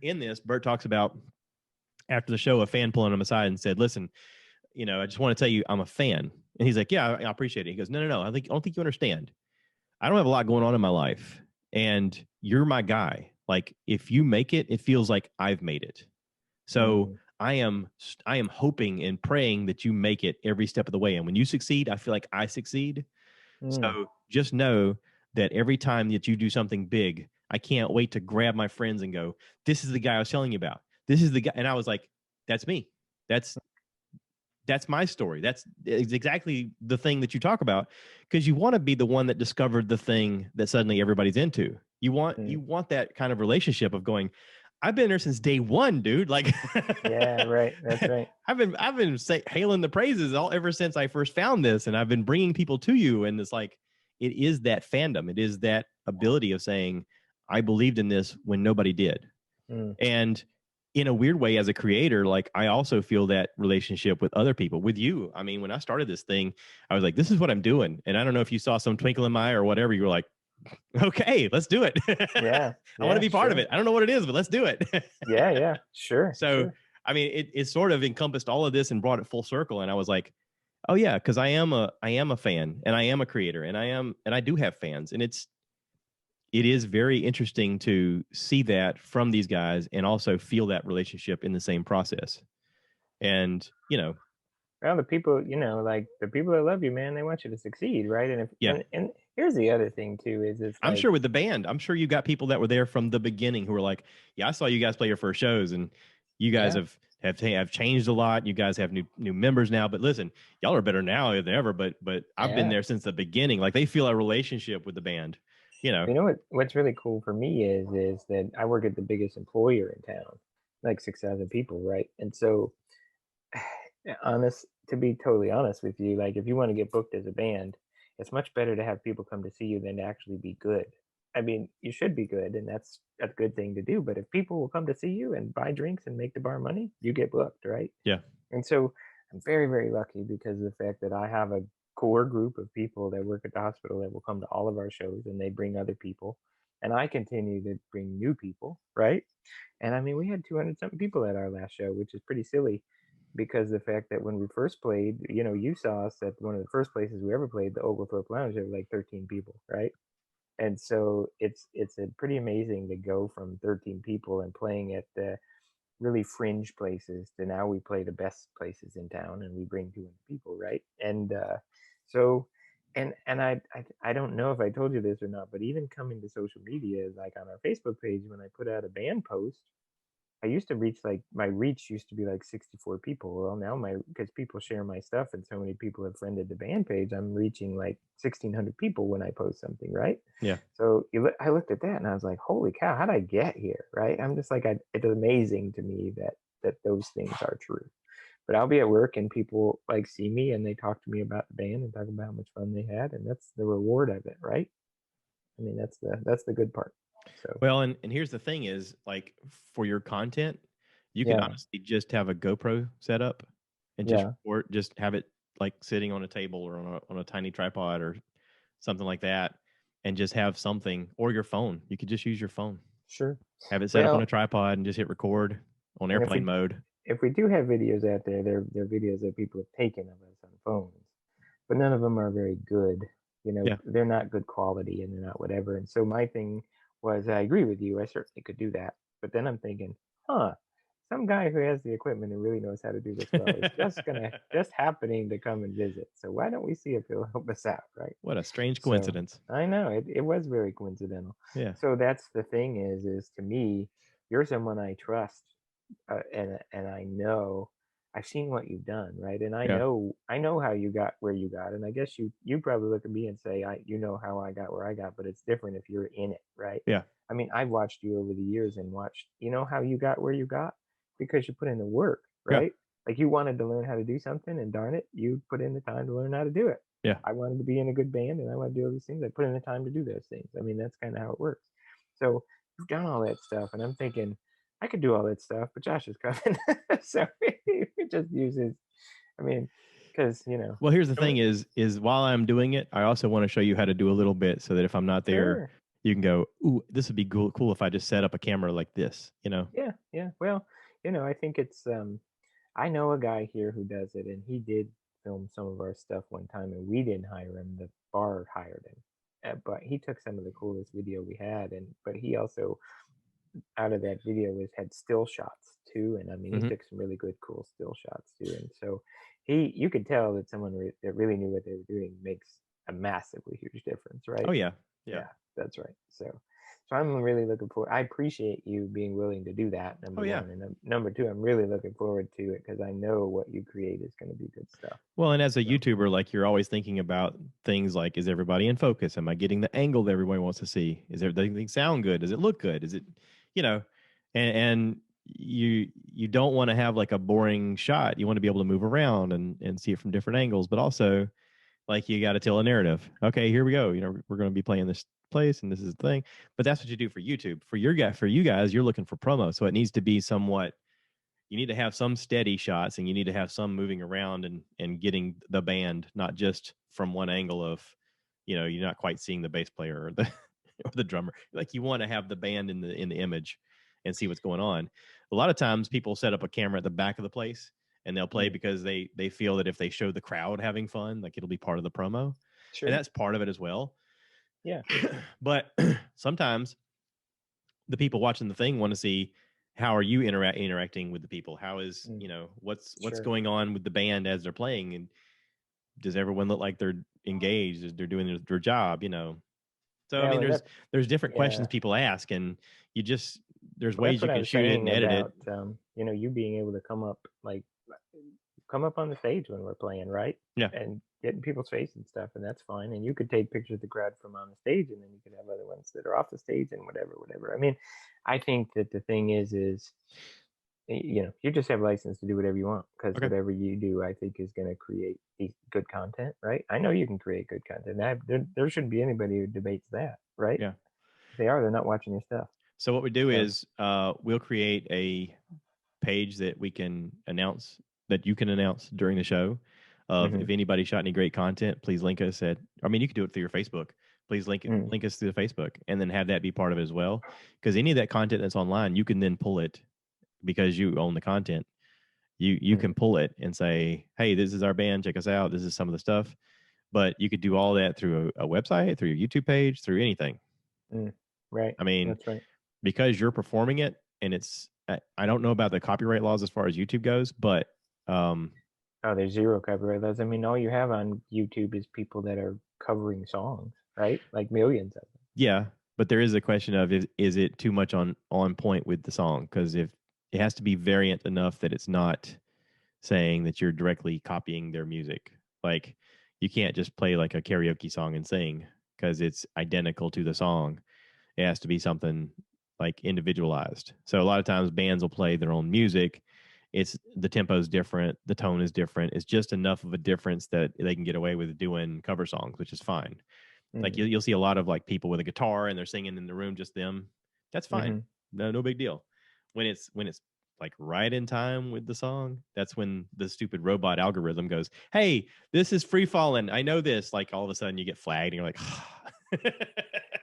in this, Bert talks about after the show, a fan pulling him aside and said, listen, you know, I just want to tell you I'm a fan. And he's like, yeah, I appreciate it. He goes, no. I don't think you understand. I don't have a lot going on in my life, and you're my guy. Like, if you make it, it feels like I've made it. So I am hoping and praying that you make it every step of the way. And when you succeed, I feel like I succeed. So just know that every time that you do something big, I can't wait to grab my friends and go, this is the guy I was telling you about. This is the guy. And I was like, that's me. That's my story. That's exactly the thing that you talk about, because you want to be the one that discovered the thing that suddenly everybody's into. You want that kind of relationship of going, I've been there since day one, dude. Like, Yeah, right. That's right. I've been hailing the praises all ever since I first found this, and I've been bringing people to you. And it's like, it is that fandom. It is that ability of saying, I believed in this when nobody did. And in a weird way, as a creator, like, I also feel that relationship with other people, with you. I mean, when I started this thing, I was like, this is what I'm doing. And I don't know if you saw some twinkle in my eye or whatever. You were like, okay, let's do it. Yeah. I want to Yeah. be part of Sure. it. I don't know what it is, but let's do it. Yeah. Yeah. Sure. So, Sure. I mean, it sort of encompassed all of this and brought it full circle. And I was like, oh yeah, because I am a fan, and I am a creator, and I do have fans. And it is very interesting to see that from these guys and also feel that relationship in the same process. And, you know, Well, the people, like the people that love you, man, they want you to succeed, right? And if yeah, and here's the other thing too, is it's I'm like, sure with the band, I'm sure you got people that were there from the beginning who were like, yeah, I saw you guys play your first shows, and you guys yeah, have changed a lot. You guys have new members now, but listen, y'all are better now than ever. But I've been yeah. there since the beginning. Like, they feel a relationship with the band, you know. You know what's really cool for me is that I work at the biggest employer in town, like 6,000 people, right? And so, to be totally honest with you, like if you want to get booked as a band, it's much better to have people come to see you than to actually be good. I mean, you should be good, and that's a good thing to do. But if people will come to see you and buy drinks and make the bar money, you get booked, right? Yeah, And so I'm very, very lucky because of the fact that I have a core group of people that work at the hospital that will come to all of our shows, and they bring other people. And I continue to bring new people, right? And I mean, we had 200 something people at our last show, which is pretty silly because the fact that when we first played, you saw us at one of the first places we ever played, the Oglethorpe Lounge, there were like 13 people, right? And so it's a pretty amazing to go from 13 people and playing at the really fringe places to now we play the best places in town and we bring 200 people, right? And so and I don't know if I told you this or not, but even coming to social media, like on our Facebook page, when I put out a band post, I used to reach like my reach used to be like 64 people. Well, now because people share my stuff and so many people have friended the band page, I'm reaching like 1,600 people when I post something, right? Yeah. So I looked at that and I was like, holy cow, how'd I get here, right? I'm just like, it's amazing to me that those things are true. But I'll be at work and people like see me and they talk to me about the band and talk about how much fun they had, and that's the reward of it, right? I mean, that's the good part. So Well, and here's the thing is like for your content, you could yeah, honestly just have a GoPro set up and just yeah, record, just have it like sitting on a table or on a tiny tripod or something like that, and just have something, or your phone. You could just use your phone. sure. Have it set up on a Well, tripod and just hit record on and airplane mode. if we do have videos out there, they're videos that people have taken of us on phones, but none of them are very good. You know, Yeah. they're not good quality and they're not whatever. And so my thing was, I agree with you. I certainly could do that. But then I'm thinking, huh, some guy who has the equipment and really knows how to do this well is just happening to come and visit. So why don't we see if he'll help us out, right? What a strange So coincidence. I know it was very coincidental. Yeah. So that's the thing is to me, you're someone I trust, and I know I've seen what you've done, right? And Yeah. I know how you got where you got, and I guess you probably look at me and say, you know how I got where I got, but it's different if you're in it, right? Yeah. I mean, I've watched you over the years and watched, you know how you got where you got because you put in the work, Yeah. right? Like you wanted to learn how to do something, and darn it, you put in the time to learn how to do it. Yeah. I wanted to be in a good band, and I want to do all these things. I put in the time to do those things. I mean, that's kind of how it works. So you've done all that stuff, and I'm thinking I could do all that stuff, but Josh is coming, so he just uses. I mean, because Well, here's the some thing is while I'm doing it, I also want to show you how to do a little bit so that if I'm not there, sure, you can go, "Ooh, this would be cool if I just set up a camera like this," you know? yeah, yeah. Well, I think it's I know a guy here who does it, and he did film some of our stuff one time, and we didn't hire him. The bar hired him, but he took some of the coolest video we had, and but he also out of that video was had still shots too, and I mean he Hmm. took some really good cool still shots too, and so you could tell that someone that really knew what they were doing makes a massively huge difference, Oh right? yeah. Yeah. Yeah, that's right. So I'm really looking forward. I appreciate you being willing to do that. Oh Number yeah. one, and number two, I'm really looking forward to it because I know what you create is going to be good stuff. Well, and as a So YouTuber, like you're always thinking about things like, is everybody in focus? Am I getting the angle that everybody wants to see? Is everything sound good? Does it look good? Is it, you know, and you don't want to have like a boring shot. You want to be able to move around and see it from different angles, but also like you got to tell a narrative. Okay, here we go. You know, we're going to be playing this place and this is the thing. But that's what you do for YouTube. For you guys, you're looking for promo, so it needs to be somewhat. You need to have some steady shots and you need to have some moving around and getting the band not just from one angle of, you know, you're not quite seeing the bass player or the or the drummer. Like you want to have the band in the image and see what's going on. A lot of times people set up a camera at the back of the place and they'll play mm, because they feel that if they show the crowd having fun, like it'll be part of the promo. And sure, that's part of it as well. yeah, But sometimes the people watching the thing want to see how are you interacting with the people, how is, mm, you know, what's sure. going on with the band as they're playing, and does everyone look like they're engaged, they're doing their job, you know? So I Yeah, mean well, there's different questions yeah. people ask, and you just there's Well, that's ways you what I can was shoot it saying and edit it. about you being able to come up on the stage when we're playing, right? Yeah. And get in people's face and stuff, and that's fine. And you could take pictures of the crowd from on the stage, and then you could have other ones that are off the stage and whatever. I mean, I think that the thing is you just have license to do whatever you want because Okay. whatever you do, I think, is going to create good content, right? I know you can create good content. There shouldn't be anybody who debates that, right? Yeah. If they are, they're not watching your stuff. So what we do So, is we'll create a page that we can announce that you can announce during the show of mm-hmm, if anybody shot any great content, please link us at, I mean, you can do it through your Facebook. Please mm, link us through the Facebook and then have that be part of it as well. Because any of that content that's online, you can then pull it because you own the content. You mm, can pull it and say, hey, this is our band, check us out. This is some of the stuff. But you could do all that through a website, through your YouTube page, through anything. mm, right. I mean, That's right. because you're performing it and it's I don't know about the copyright laws as far as YouTube goes, but um Oh, there's zero copyright laws. I mean, all you have on YouTube is people that are covering songs, right? Like millions of them. yeah, but there is a question of is it too much on point with the song? Because if it has to be variant enough that it's not saying that you're directly copying their music. Like you can't just play like a karaoke song and sing because it's identical to the song. It has to be something like individualized. So a lot of times bands will play their own music. It's the tempo is different, the tone is different. It's just enough of a difference that they can get away with doing cover songs, which is fine. Like you'll see a lot of like people with a guitar and they're singing in the room, just them. That's fine. No big deal. When it's like right in time with the song, that's when the stupid robot algorithm goes, "Hey, this is free falling. I know this." Like all of a sudden you get flagged and you're like,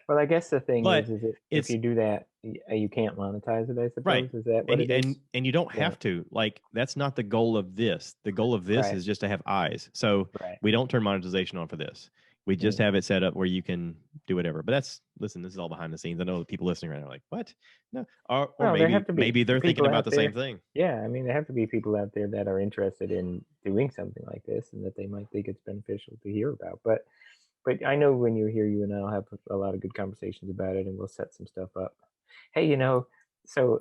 Well, I guess the thing but is that if it's you do that, you can't monetize it, I suppose. right. Is that what it is? And you don't have to. Like that's not the goal of this. The goal of this Right. is just to have eyes. So Right. we don't turn monetization on for this. We just have it set up where you can do whatever. But listen, this is all behind the scenes. I know the people listening right now are like, what? No. Or Well, there have to be maybe they're thinking people about out the there. same thing. Yeah, I mean, there have to be people out there that are interested in doing something like this, and that they might think it's beneficial to hear about. But I know when you're here, you and I'll have a lot of good conversations about it, and we'll set some stuff up. Hey, so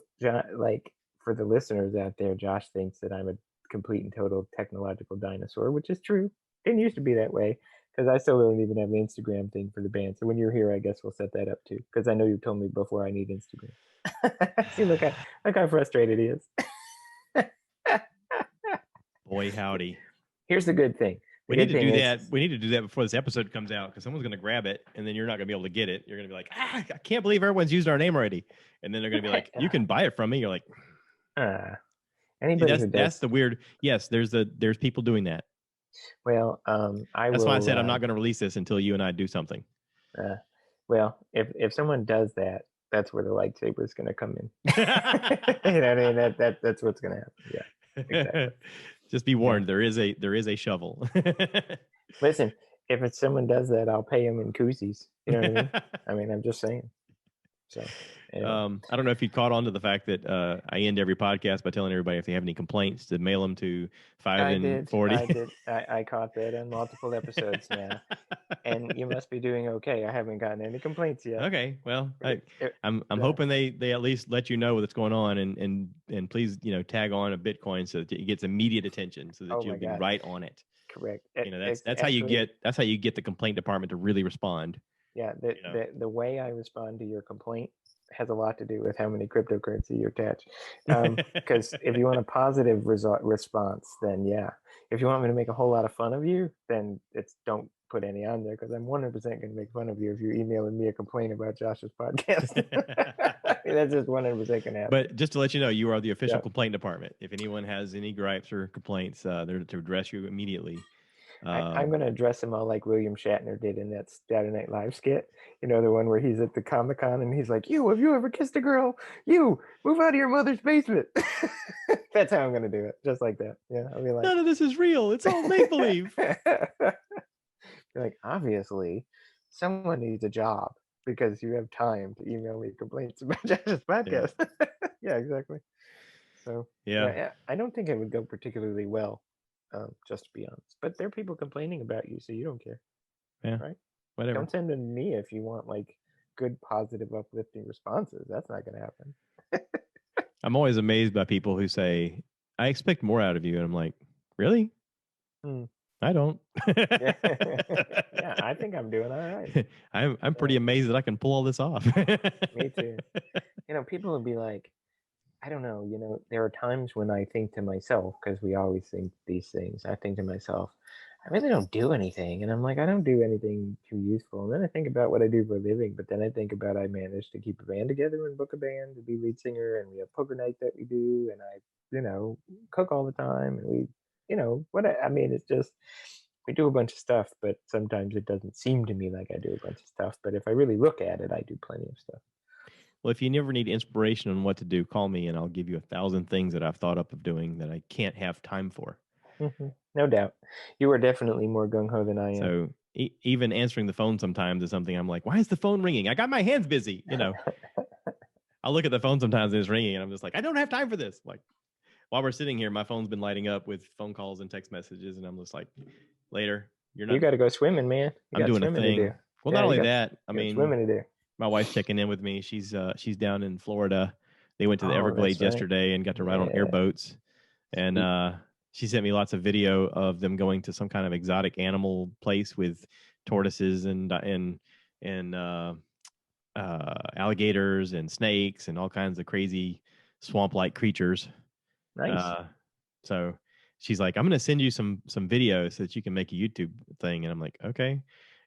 like for the listeners out there, Josh thinks that I'm a complete and total technological dinosaur, which is true. Didn't used to be that way because I still don't even have the Instagram thing for the band. So when you're here, I guess we'll set that up too, because I know you told me before I need Instagram. See, look how frustrated he is. Boy, howdy. Here's the good thing. We need to do that. We need to do that before this episode comes out because someone's going to grab it and then you're not going to be able to get it. You're going to be like, I can't believe everyone's used our name already. And then they're going to be like, you can buy it from me. You're like, anybody who does. That's the weird. Yes, there's people doing that. Well, that's why I said I'm not going to release this until you and I do something. Well, if someone does that, that's where the lightsaber is going to come in. You know what I mean? That's what's going to happen. Yeah, exactly. Just be warned. Yeah. There is a shovel. Listen, if someone does that, I'll pay them in koozies. You know what I mean? I mean, I'm just saying. So, anyway. I don't know if you caught on to the fact that I end every podcast by telling everybody if they have any complaints to mail them to 5 and 40. I did. I caught that on multiple episodes now, and you must be doing okay. I haven't gotten any complaints yet. Okay, well, I'm hoping they at least let you know what's going on, and please tag on a Bitcoin so that it gets immediate attention so that you'll be right on it. Correct. That's how you get the complaint department to really respond. Yeah, the way I respond to your complaint has a lot to do with how many cryptocurrency you attach. Because if you want a positive response, then yeah. If you want me to make a whole lot of fun of you, then don't put any on there because I'm 100% going to make fun of you if you're emailing me a complaint about Josh's podcast. That's just 100% going to happen. But just to let you know, you are the official complaint department. If anyone has any gripes or complaints, they're to address you immediately. I'm going to address him all like William Shatner did in that Saturday Night Live skit. You know, the one where he's at the Comic-Con and he's like, have you ever kissed a girl? You, move out of your mother's basement. That's how I'm going to do it. Just like that. Yeah, I'll be like, none of this is real. It's all make-believe. Like, obviously, someone needs a job because you have time to email me complaints about Josh's podcast. Yeah, exactly. So, yeah, I don't think it would go particularly well. Just to be honest, but there are people complaining about you, so you don't care. Yeah, right. Whatever. Don't send them to me if you want like good, positive, uplifting responses. That's not going to happen. I'm always amazed by people who say, "I expect more out of you," and I'm like, "Really? I don't." Yeah, I think I'm doing all right. I'm pretty amazed that I can pull all this off. Me too. People would be like, I don't know, there are times when I think to myself, because we always think these things, I think to myself, I really don't do anything. And I'm like, I don't do anything too useful. And then I think about what I do for a living, but then I think about I managed to keep a band together and book a band to be lead singer. And we have poker night that we do. And I, cook all the time. And we, it's just, we do a bunch of stuff, but sometimes it doesn't seem to me like I do a bunch of stuff. But if I really look at it, I do plenty of stuff. Well, if you never need inspiration on what to do, call me and I'll give you 1,000 things that I've thought up of doing that I can't have time for. Mm-hmm. No doubt. You are definitely more gung-ho than I am. So even answering the phone sometimes is something I'm like, why is the phone ringing? I got my hands busy. I'll look at the phone sometimes and it's ringing and I'm just like, I don't have time for this. Like while we're sitting here, my phone's been lighting up with phone calls and text messages. And I'm just like, later. You got to go swimming, man. I'm doing a thing. Well, not only that, I mean, swimming to do. My wife's checking in with me. She's down in Florida They went to the Oh, Everglades that's right. yesterday and got to ride on Yeah. airboats. And she sent me lots of video of them going to some kind of exotic animal place with tortoises and alligators and snakes and all kinds of crazy swamp-like creatures. Nice. So she's like, I'm going to send you some videos so that you can make a YouTube thing. And I'm like, okay.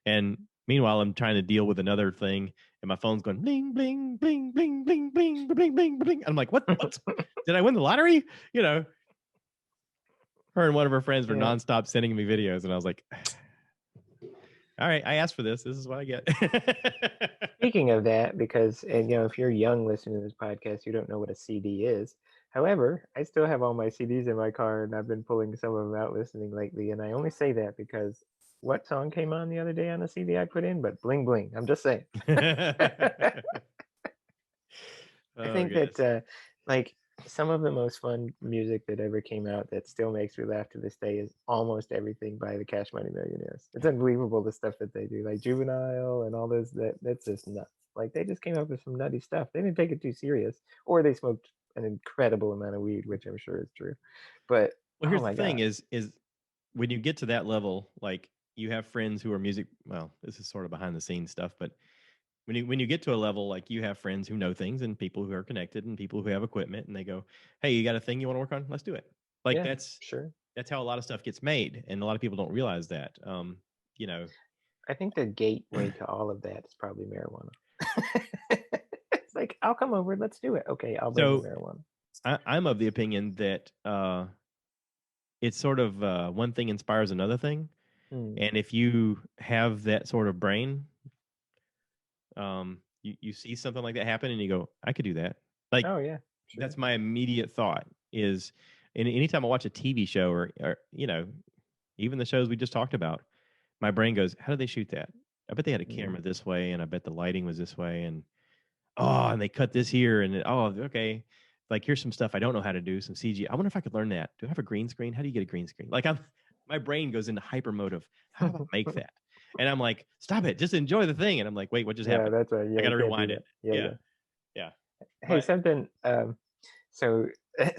And meanwhile, I'm trying to deal with another thing, and my phone's going bling, bling, bling, bling, bling, bling, bling, bling, bling. I'm like, what? Did I win the lottery? You know, her and one of her friends were Yeah. nonstop sending me videos, and I was like, all right, I asked for this. This is what I get. Speaking of that, because and if you're young listening to this podcast, you don't know what a CD is. However, I still have all my CDs in my car, and I've been pulling some of them out listening lately. And I only say that because what song came on the other day on a CD I put in? But Bling Bling. I'm just saying. I think that like some of the most fun music that ever came out that still makes me laugh to this day is almost everything by the Cash Money Millionaires. It's unbelievable the stuff that they do, like Juvenile and all this. That's just nuts. Like they just came up with some nutty stuff. They didn't take it too serious, or they smoked an incredible amount of weed, which I'm sure is true. But well, oh here's the my thing: god, is when you get to that level, like you have friends who are music. Well, this is sort of behind the scenes stuff, but when you get to a level, like you have friends who know things and people who are connected and people who have equipment, and they go, hey, you got a thing you want to work on? Let's do it. Like yeah, sure. that's how a lot of stuff gets made, and a lot of people don't realize that. You know, I think the gateway to all of that is probably marijuana. It's like, I'll come over, let's do it. Okay, I'll bring the so marijuana. I'm of the opinion that it's sort of one thing inspires another thing, and if you have that sort of brain, you see something like that happen, and you go, I could do that. Like Oh yeah, sure. that's my immediate thought is, and anytime I watch a TV show or even the shows we just talked about, my brain goes, how did they shoot that? I bet they had a camera this way, and I bet the lighting was this way, and and they cut this here, and okay, like here's some stuff I don't know how to do, some CG. I wonder if I could learn that. Do I have a green screen? How do you get a green screen? Like my brain goes into hyper mode of how do I make that? And I'm like, stop it, just enjoy the thing. And I'm like, wait, what just Yeah, happened? that's right. I Yeah, got you to can't do rewind that. it. Yeah. Yeah. Hey, But something. So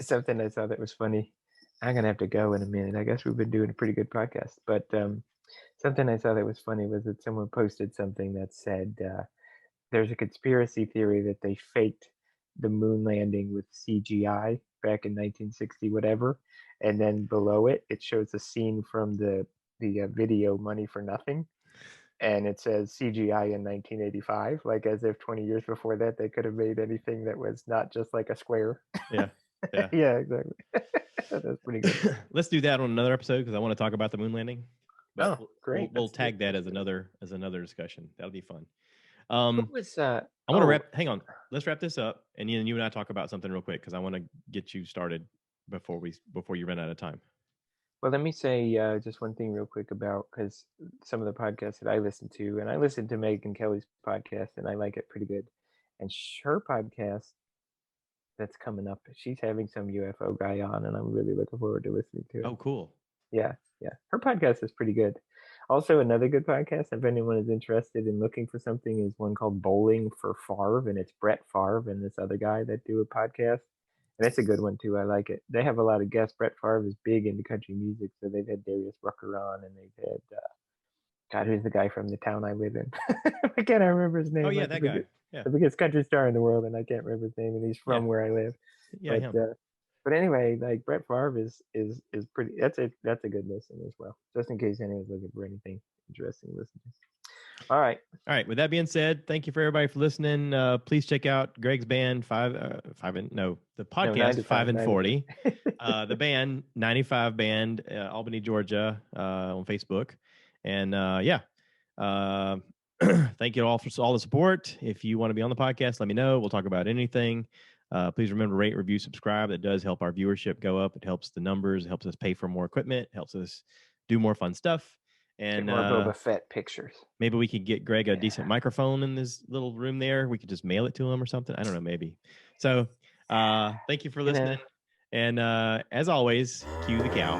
something I saw that was funny. I'm gonna have to go in a minute. I guess we've been doing a pretty good podcast, but something I saw that was funny was that someone posted something that said there's a conspiracy theory that they faked the moon landing with CGI back in 1960 whatever, and then below it it shows a scene from the video Money for Nothing, and it says CGI in 1985, like as if 20 years before that they could have made anything that was not just like a square. yeah. Yeah, exactly. That's pretty good. Let's do that on another episode because I want to talk about the moon landing. But Oh, great. we'll tag that as another discussion. That'll be fun. What was I want to wrap. Hang on, let's wrap this up, and then you and I talk about something real quick because I want to get you started before you run out of time. Well, let me say just one thing real quick about, because some of the podcasts that I listen to, and I listen to Megan Kelly's podcast, and I like it pretty good. And her podcast that's coming up, she's having some UFO guy on, and I'm really looking forward to listening to it. Oh, cool. Yeah, yeah. Her podcast is pretty good. Also, another good podcast, if anyone is interested in looking for something, is one called Bowling for Favre, and it's Brett Favre and this other guy that do a podcast. And it's a good one too. I like it. They have a lot of guests. Brett Favre is big into country music, so they've had Darius Rucker on, and they've had God, who's the guy from the town I live in? I can't remember his name. Oh yeah, like that guy. Yeah, the biggest country star in the world, and I can't remember his name, and he's from where I live. Yeah, But him. but anyway, like Brett Favre is pretty. That's a good listen as well, just in case anyone's looking for anything interesting to listen to. All right. With that being said, thank you for everybody for listening. Please check out Greg's band the podcast 5 and 40, the band 95 Band, Albany, Georgia, on Facebook, and thank you all for all the support. If you want to be on the podcast, let me know. We'll talk about anything. Please remember to rate, review, subscribe. That does help our viewership go up. It helps the numbers. It helps us pay for more equipment. It helps us do more fun stuff. And get more Boba Fett pictures. Maybe we could get Greg a decent microphone in this little room there. We could just mail it to him or something. I don't know, maybe. So thank you for listening. And as always, cue the cow.